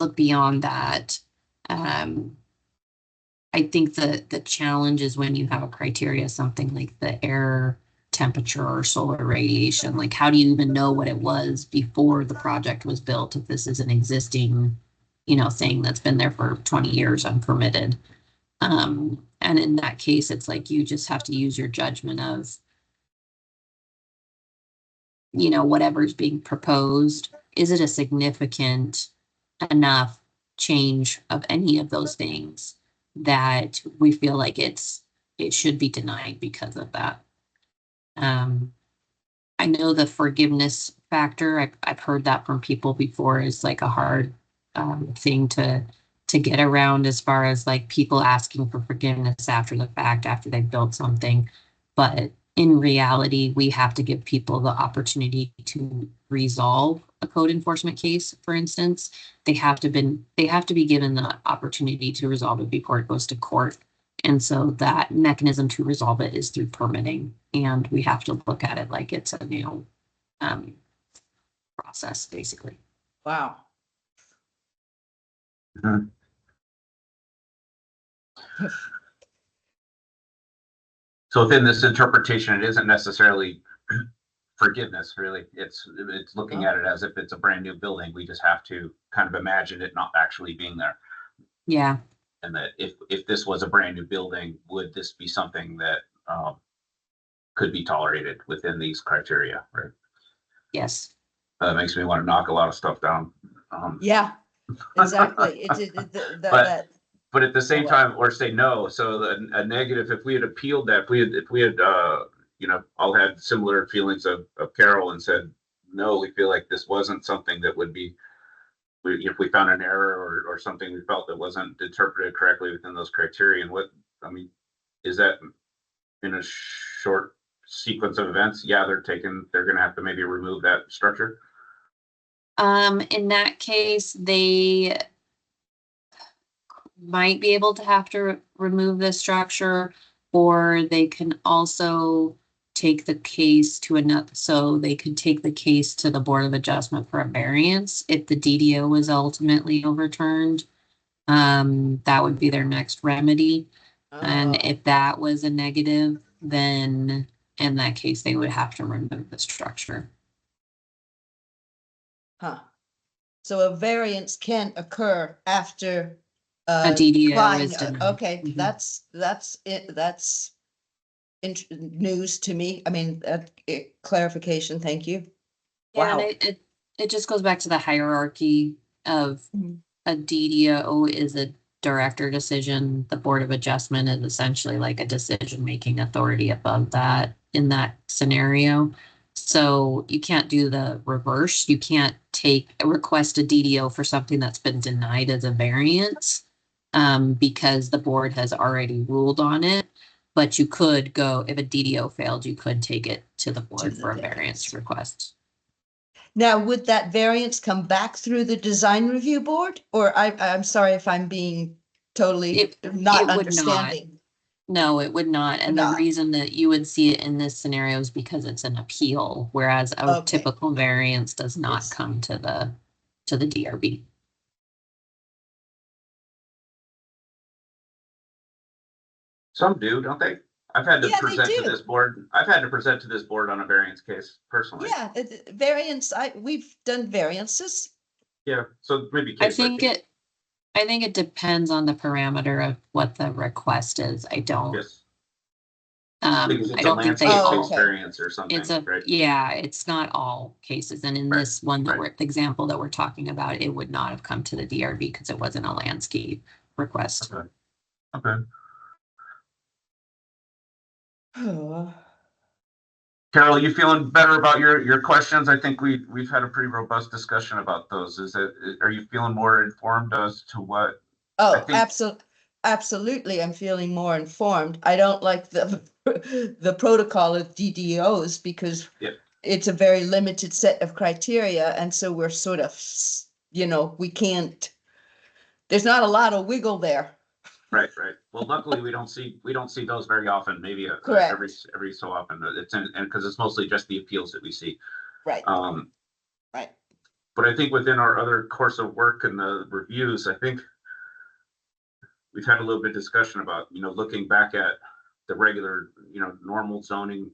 Speaker 7: look beyond that. I think the challenge is when you have a criteria, something like the air temperature or solar radiation, like how do you even know what it was before the project was built if this is an existing, thing that's been there for 20 years unpermitted. And in that case, it's like you just have to use your judgment of, whatever's being proposed. Is it a significant enough change of any of those things that we feel like it should be denied because of that? I know the forgiveness factor, I've heard that from people before, is like a hard thing to get around, as far as like people asking for forgiveness after the fact, after they've built something. But in reality, we have to give people the opportunity to resolve a code enforcement case. For instance, they have to be given the opportunity to resolve it before it goes to court. And so that mechanism to resolve it is through permitting. And we have to look at it like it's a new process, basically.
Speaker 3: Wow.
Speaker 2: Mhm. So within this interpretation, it isn't necessarily forgiveness, really. It's looking at it as if it's a brand new building. We just have to kind of imagine it not actually being there.
Speaker 7: Yeah.
Speaker 2: And that if this was a brand new building, would this be something that could be tolerated within these criteria, right?
Speaker 7: Yes.
Speaker 2: That makes me want to knock a lot of stuff down.
Speaker 3: Yeah, exactly.
Speaker 2: But at the same time, or say no. So a negative, if we had appealed that, if we had all had similar feelings of Carol and said, no, we feel like this wasn't something that would be, if we found an error or something we felt that wasn't interpreted correctly within those criteria. And is that in a short sequence of events? Yeah, they're going to have to maybe remove that structure.
Speaker 7: In that case, they might be able to have to remove the structure, or they can also take the case to another. So they could take the case to the Board of Adjustment for a variance if the DDO was ultimately overturned. That would be their next remedy. And if that was a negative, then in that case, they would have to remove the structure.
Speaker 3: Huh. So a variance can occur after
Speaker 7: A DDO
Speaker 3: fine.
Speaker 7: is denied.
Speaker 3: Okay,
Speaker 7: Mhm.
Speaker 3: that's it. That's news to me. I mean, clarification. Thank you.
Speaker 7: Yeah,
Speaker 3: Wow.
Speaker 7: and it just goes back to the hierarchy of
Speaker 3: Mhm.
Speaker 7: a DDO is a director decision. The Board of Adjustment is essentially like a decision-making authority above that in that scenario. So you can't do the reverse. You can't request a DDO for something that's been denied as a variance because the board has already ruled on it. But you could go, if a DDO failed, you could take it to the board for a variance request.
Speaker 3: Now, would that variance come back through the design review board? Or I'm sorry if I'm being totally not
Speaker 7: it would
Speaker 3: understanding.
Speaker 7: No, it would not. And the
Speaker 3: Not.
Speaker 7: reason that you would see it in this scenario is because it's an appeal, whereas a
Speaker 3: Okay.
Speaker 7: typical variance does not
Speaker 3: Yes.
Speaker 7: come to the DRB.
Speaker 2: Some do, don't they? I've had to
Speaker 3: Yeah, they
Speaker 2: present to
Speaker 3: do.
Speaker 2: this board. I've had to present to this board on a variance case personally.
Speaker 3: Yeah, variance, we've done variances.
Speaker 2: Yeah, so maybe
Speaker 7: I
Speaker 2: case by
Speaker 7: think
Speaker 2: case.
Speaker 7: it depends on the parameter of what the request is. I don't.
Speaker 2: Yes. Because
Speaker 7: I
Speaker 2: it's a
Speaker 7: don't think they
Speaker 2: landscape
Speaker 7: all.
Speaker 2: based variance or something,
Speaker 7: It's a
Speaker 2: right?
Speaker 7: yeah. It's not all cases, and in
Speaker 2: Right,
Speaker 7: this one that
Speaker 2: right.
Speaker 7: we're the example that we're talking about, it would not have come to the DRB because it wasn't a landscape request.
Speaker 2: Okay. Okay. Carol, you feeling better about your questions? I think we've had a pretty robust discussion about those. Are you feeling more informed as to what?
Speaker 3: Oh,
Speaker 2: think-
Speaker 3: absolutely. I'm feeling more informed. I don't like the protocol of DDOs because
Speaker 2: Yep.
Speaker 3: it's a very limited set of criteria, and so we're sort of, we can't. There's not a lot of wiggle there.
Speaker 2: Right, right. Well, luckily we don't see those very often. Maybe
Speaker 3: Correct.
Speaker 2: every so often. It's and because it's mostly just the appeals that we see.
Speaker 3: Right.
Speaker 2: Right. But I think within our other course of work and the reviews, I think we've had a little bit of discussion about, looking back at the regular, normal zoning,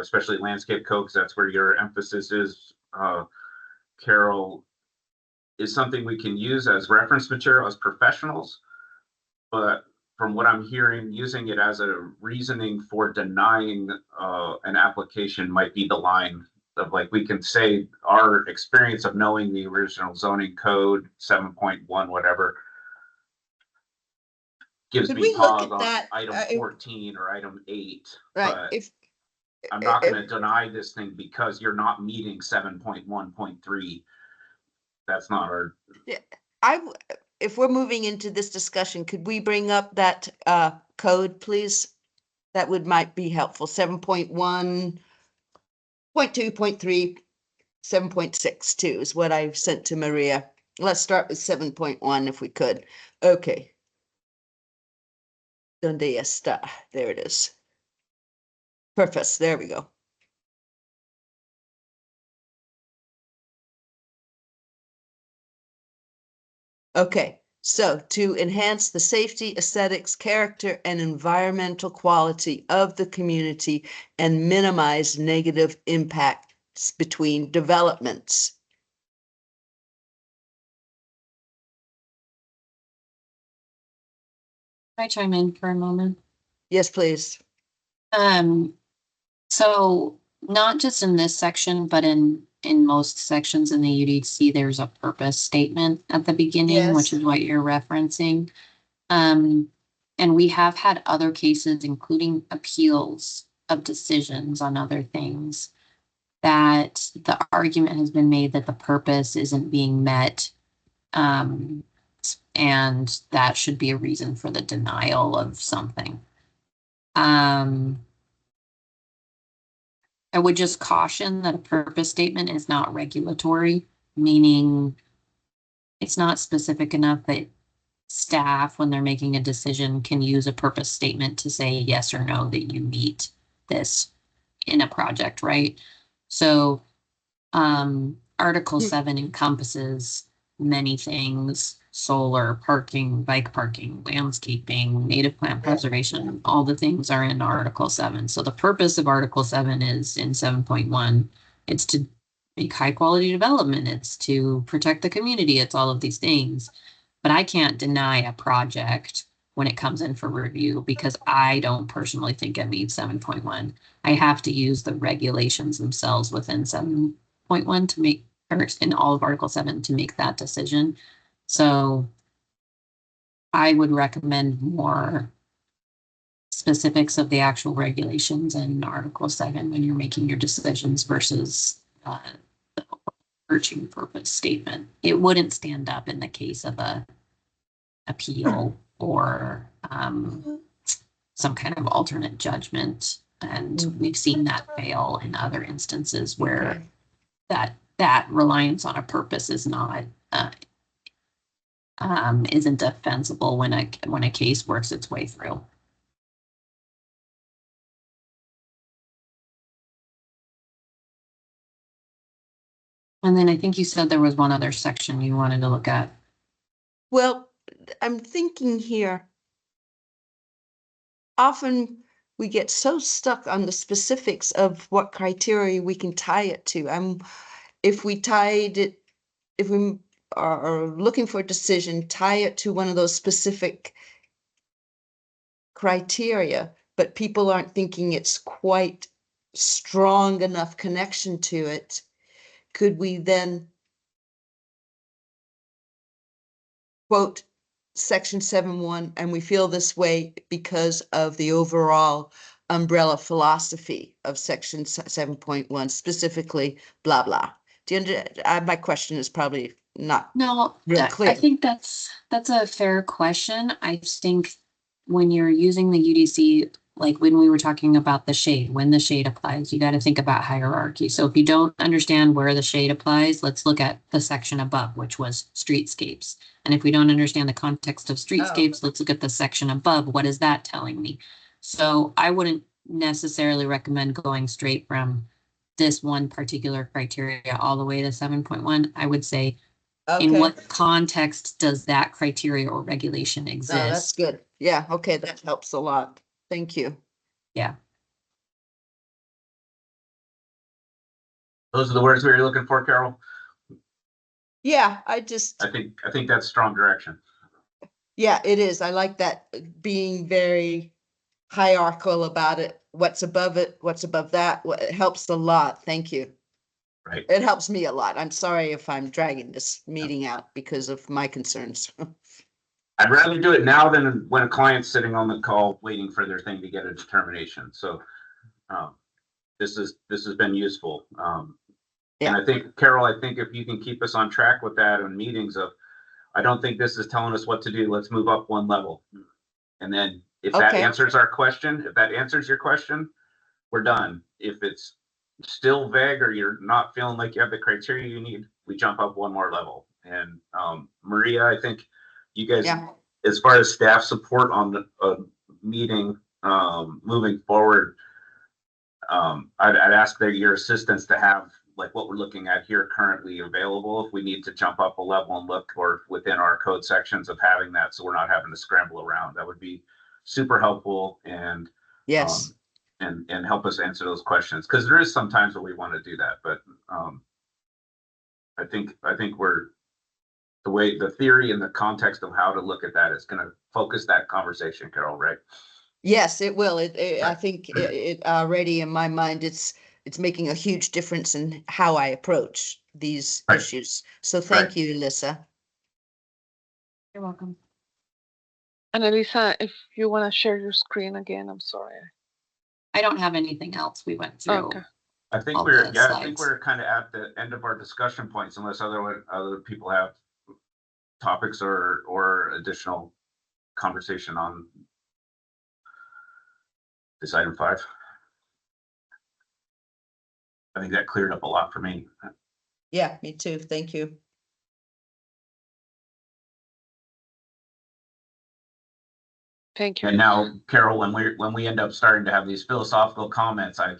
Speaker 2: especially landscape code, because that's where your emphasis is, Carol, is something we can use as reference material as professionals. But from what I'm hearing, using it as a reasoning for denying an application might be the line of, like, we can say our experience of knowing the original zoning code 7.1 whatever gives
Speaker 3: Could
Speaker 2: me
Speaker 3: we look
Speaker 2: pause
Speaker 3: at
Speaker 2: on
Speaker 3: that,
Speaker 2: item 14 or item 8.
Speaker 3: right?
Speaker 2: But
Speaker 3: If
Speaker 2: I'm not going to deny this thing because you're not meeting 7.1.3. That's not our.
Speaker 3: if we're moving into this discussion, could we bring up that code, please? That might be helpful. 7.1, 0.2, 0.3, 7.62 is what I've sent to Maria. Let's start with 7.1 if we could. Okay. Donde está? There it is. Perfect. There we go. Okay, so to enhance the safety, aesthetics, character, and environmental quality of the community and minimize negative impacts between developments.
Speaker 7: Can I chime in for a moment?
Speaker 3: Yes, please.
Speaker 7: So not just in this section, but in most sections in the UDC, there's a purpose statement at the beginning,
Speaker 3: Yes.
Speaker 7: which is what you're referencing. And we have had other cases, including appeals of decisions on other things, that the argument has been made that the purpose isn't being met. And that should be a reason for the denial of something. I would just caution that a purpose statement is not regulatory, meaning it's not specific enough that staff, when they're making a decision, can use a purpose statement to say yes or no that you meet this in a project, right? So Article 7 encompasses many things: solar, parking, bike parking, landscaping, native plant preservation. All the things are in Article 7. So the purpose of Article 7 is in 7.1. It's to make high quality development. It's to protect the community. It's all of these things. But I can't deny a project when it comes in for review because I don't personally think it meets 7.1. I have to use the regulations themselves within 7.1 to make, or in all of Article 7 to make that decision. So I would recommend more specifics of the actual regulations in Article 7 when you're making your decisions versus the overarching purpose statement. It wouldn't stand up in the case of a appeal or some kind of alternate judgment. And we've seen that fail in other instances where that reliance on a purpose is not isn't defensible when a case works its way through. And then I think you said there was one other section you wanted to look at.
Speaker 3: Well, I'm thinking here, often we get so stuck on the specifics of what criteria we can tie it to. If we tied it, if we are looking for a decision, tie it to one of those specific criteria, but people aren't thinking it's quite strong enough connection to it, could we then quote section 7.1, and we feel this way because of the overall umbrella philosophy of section 7.1, specifically blah blah. Do you understand? My question is probably not
Speaker 7: No,
Speaker 3: real
Speaker 7: I
Speaker 3: clear.
Speaker 7: think that's a fair question. I think when you're using the UDC, like when we were talking about the shade, when the shade applies, you got to think about hierarchy. So if you don't understand where the shade applies, let's look at the section above, which was streetscapes. And if we don't understand the context of streetscapes, let's look at the section above. What is that telling me? So I wouldn't necessarily recommend going straight from this one particular criteria all the way to 7.1. I would say, in
Speaker 3: Okay.
Speaker 7: what context does that criteria or regulation
Speaker 3: No,
Speaker 7: exist?
Speaker 3: that's good. Yeah, okay, that helps a lot. Thank you.
Speaker 7: Yeah.
Speaker 2: Those are the words we were looking for, Carol.
Speaker 3: Yeah,
Speaker 2: I think that's strong direction.
Speaker 3: yeah, it is. I like that, being very hierarchical about it. What's above it, what's above that. It helps a lot. Thank you.
Speaker 2: Right.
Speaker 3: It helps me a lot. I'm sorry if I'm dragging this meeting out because of my concerns.
Speaker 2: I'd rather do it now than when a client's sitting on the call waiting for their thing to get a determination. So this has been useful. And I think, Carol, I think if you can keep us on track with that in meetings of, I don't think this is telling us what to do. Let's move up one level. And then if that
Speaker 3: Okay.
Speaker 2: answers our question, if that answers your question, we're done. If it's still vague or you're not feeling like you have the criteria you need, we jump up one more level. And Maria, I think you guys,
Speaker 3: Yeah.
Speaker 2: as far as staff support on the meeting moving forward, I'd ask your assistants to have like what we're looking at here currently available if we need to jump up a level and look, or within our code sections of having that, so we're not having to scramble around. That would be super helpful and
Speaker 3: Yes.
Speaker 2: and help us answer those questions, because there is some times where we want to do that, but I think we're the theory and the context of how to look at that is going to focus that conversation, Carol, right?
Speaker 3: Yes, it will. I
Speaker 2: Right.
Speaker 3: think it already in my mind, it's making a huge difference in how I approach these
Speaker 2: Right.
Speaker 3: issues. So thank you, Alyssa.
Speaker 7: You're welcome.
Speaker 1: And Elisa, if you want to share your screen again, I'm sorry.
Speaker 7: I don't have anything else. We went through.
Speaker 1: Okay.
Speaker 2: I think
Speaker 7: all
Speaker 2: we're
Speaker 7: the
Speaker 2: yeah, I think
Speaker 7: slides.
Speaker 2: we're kind of at the end of our discussion points, unless other people have topics or additional conversation on this item 5. I think that cleared up a lot for me.
Speaker 3: Yeah, me too. Thank you.
Speaker 1: Thank you.
Speaker 2: And now, Carol, when we end up starting to have these philosophical comments, I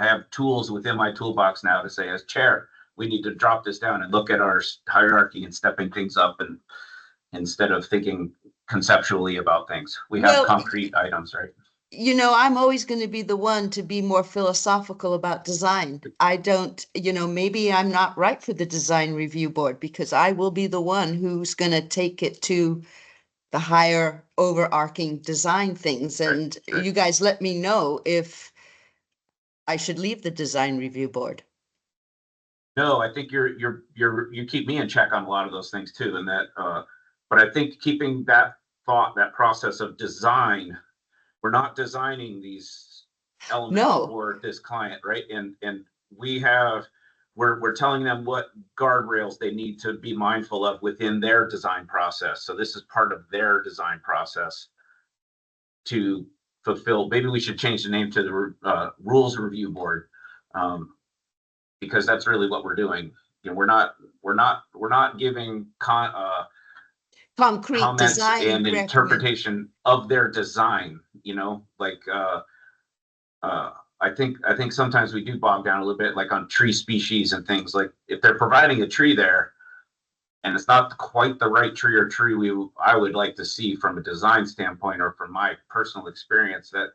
Speaker 2: have tools within my toolbox now to say, as chair, we need to drop this down and look at our hierarchy and stepping things up, and instead of thinking conceptually about things, we have concrete items, right?
Speaker 3: You know, I'm always going to be the one to be more philosophical about design. I don't, maybe I'm not right for the design review board, because I will be the one who's going to take it to the higher overarching design things. And
Speaker 2: Right.
Speaker 3: you guys let me know if I should leave the design review board.
Speaker 2: No, I think you keep me in check on a lot of those things too, and that. But I think keeping that process of design, we're not designing these elements for this client, right? And we're telling them what guardrails they need to be mindful of within their design process. So this is part of their design process to fulfill. Maybe we should change the name to the rules review board. Because that's really what we're doing. We're not giving
Speaker 3: Concrete
Speaker 2: comments
Speaker 3: design
Speaker 2: and interpretation of their design. I think sometimes we do bog down a little bit, like on tree species and things. Like if they're providing a tree there, and it's not quite the right tree or tree I would like to see from a design standpoint, or from my personal experience, that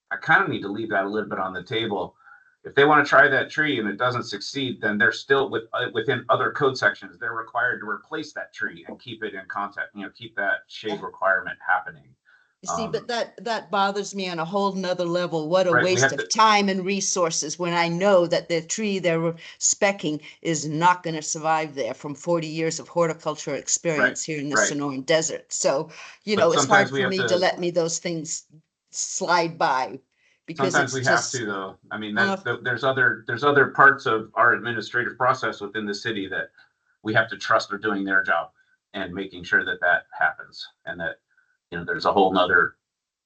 Speaker 2: I kind of need to leave that a little bit on the table. If they want to try that tree and it doesn't succeed, then they're still within other code sections. They're required to replace that tree and keep it in contact. Keep that shade requirement happening.
Speaker 3: You see, but that bothers me on a whole nother level. What a
Speaker 2: Right,
Speaker 3: waste of time and resources when I know that the tree they're specking is not going to survive there from 40 years of horticultural experience here in the Sonoran Desert. So, it's hard for me to let those things slide by. Because
Speaker 2: sometimes we have to, though. I mean, there's other parts of our administrative process within the city that we have to trust are doing their job and making sure that that happens, and that there's a whole nother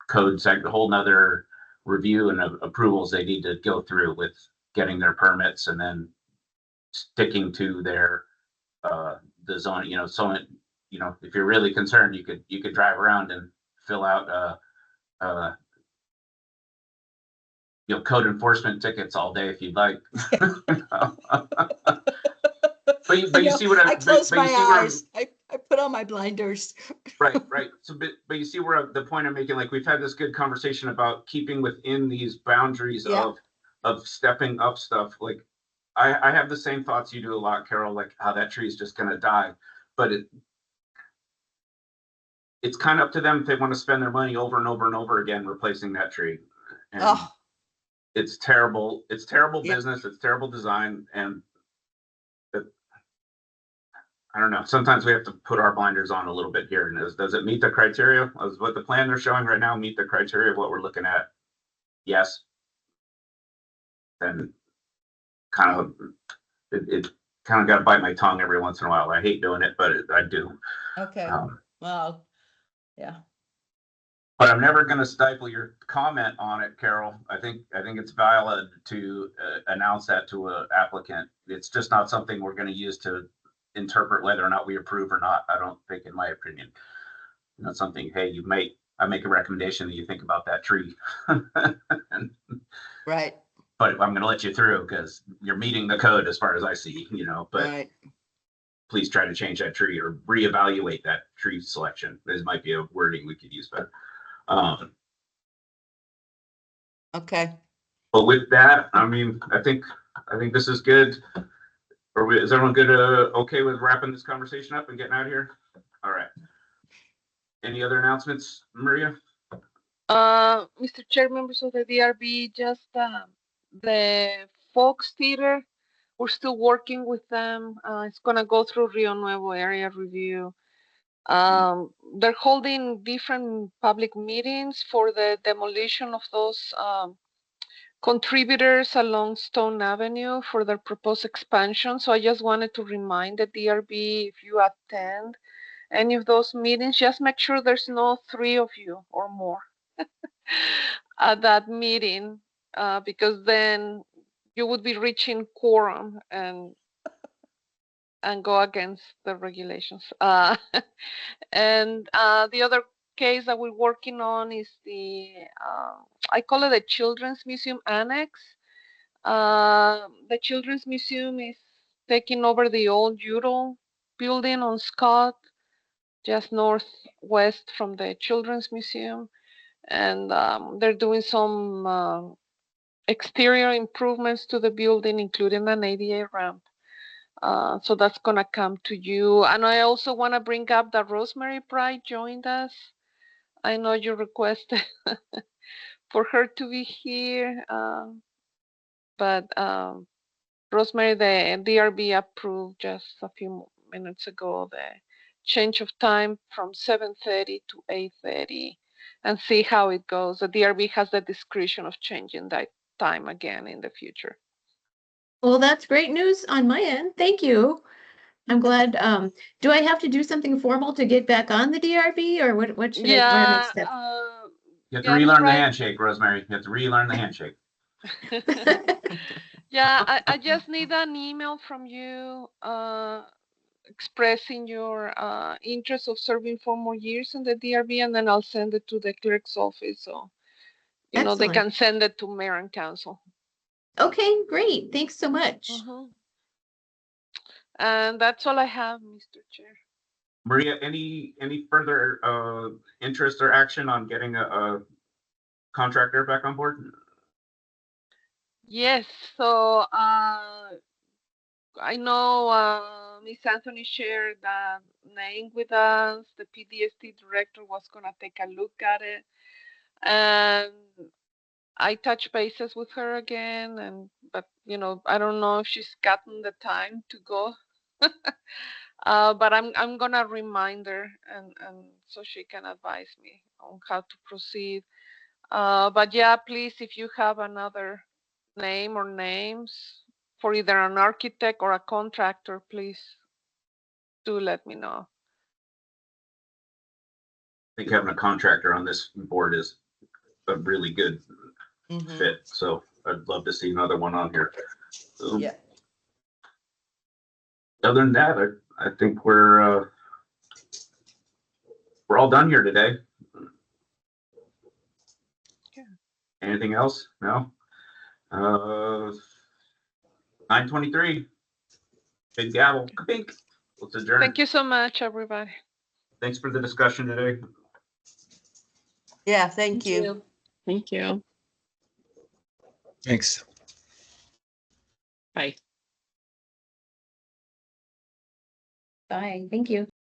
Speaker 2: code segment, a whole nother review and approvals they need to go through with getting their permits, and then sticking to their the zone. So if you're really concerned, you could drive around and fill out code enforcement tickets all day if you'd like. But you see what
Speaker 3: I close my eyes. I put on my blinders.
Speaker 2: Right. So, but you see where the point I'm making. Like, we've had this good conversation about keeping within these boundaries of stepping up stuff. Like, I have the same thoughts you do a lot, Carol. Like how that tree is just going to die, but it's kind of up to them if they want to spend their money over and over and over again replacing that tree. And it's terrible. It's terrible business. It's terrible design, and I don't know. Sometimes we have to put our blinders on a little bit here. And does it meet the criteria? Does what the plan they're showing right now meet the criteria of what we're looking at? Yes. Then it kind of got to bite my tongue every once in a while. I hate doing it, but I do.
Speaker 3: Okay. Well, yeah.
Speaker 2: But I'm never going to stifle your comment on it, Carol. I think it's valid to announce that to an applicant. It's just not something we're going to use to interpret whether or not we approve or not. I don't think, in my opinion, something, hey, I make a recommendation that you think about that tree.
Speaker 3: Right.
Speaker 2: But I'm going to let you through because you're meeting the code as far as I see, but please try to change that tree or reevaluate that tree selection. This might be a wording we could use better.
Speaker 3: Okay.
Speaker 2: But with that, I mean, I think this is good. Is everyone good? Okay with wrapping this conversation up and getting out of here? All right. Any other announcements, Maria?
Speaker 1: Mr. Chair, members of the DRB, just the Fox Theater, we're still working with them. It's gonna go through Rio Nuevo area review. They're holding different public meetings for the demolition of those contributors along Stone Avenue for their proposed expansion. So I just wanted to remind the DRB, if you attend any of those meetings, just make sure there's no 3 of you or more at that meeting, because then you would be reaching quorum and go against the regulations. And the other case that we're working on is the, I call it the Children's Museum Annex. The Children's Museum is taking over the old Udall building on Scott, just northwest from the Children's Museum. And they're doing some exterior improvements to the building, including an ADA ramp. So that's gonna come to you. And I also want to bring up that Rosemary Bright joined us. I know you requested for her to be here, but Rosemary, the DRB approved just a few minutes ago the change of time from 7:30 to 8:30, and see how it goes. The DRB has the discretion of changing that time again in the future.
Speaker 8: Well, that's great news on my end. Thank you. I'm glad. Do I have to do something formal to get back on the DRB, or what should I, what are next steps?
Speaker 2: You have to relearn the handshake, Rosemary. You have to relearn the handshake.
Speaker 1: Yeah, I just need an email from you expressing your interest of serving 4 more years in the DRB, and then I'll send it to the clerk's office. So they
Speaker 8: Excellent.
Speaker 1: can send it to mayor and council.
Speaker 8: Okay, great. Thanks so much.
Speaker 1: And that's all I have, Mr. Chair.
Speaker 2: Maria, any further interest or action on getting a contractor back on board?
Speaker 1: Yes, so I know Miss Anthony shared the name with us. The PDST director was gonna take a look at it, and I touched bases with her again, but I don't know if she's gotten the time to go. But I'm gonna remind her, and so she can advise me on how to proceed. But yeah, please, if you have another name or names for either an architect or a contractor, please do let me know.
Speaker 2: I think having a contractor on this board is a really good fit. So I'd love to see another one on here.
Speaker 3: Yeah.
Speaker 2: Other than that, I think we're all done here today.
Speaker 1: Yeah.
Speaker 2: Anything else? No. 9:23. Big gavel. Pink. Let's adjourn.
Speaker 1: Thank you so much, everybody.
Speaker 2: Thanks for the discussion today.
Speaker 3: Yeah, thank you.
Speaker 6: Thank you.
Speaker 5: Thanks.
Speaker 6: Bye.
Speaker 8: Bye. Thank you.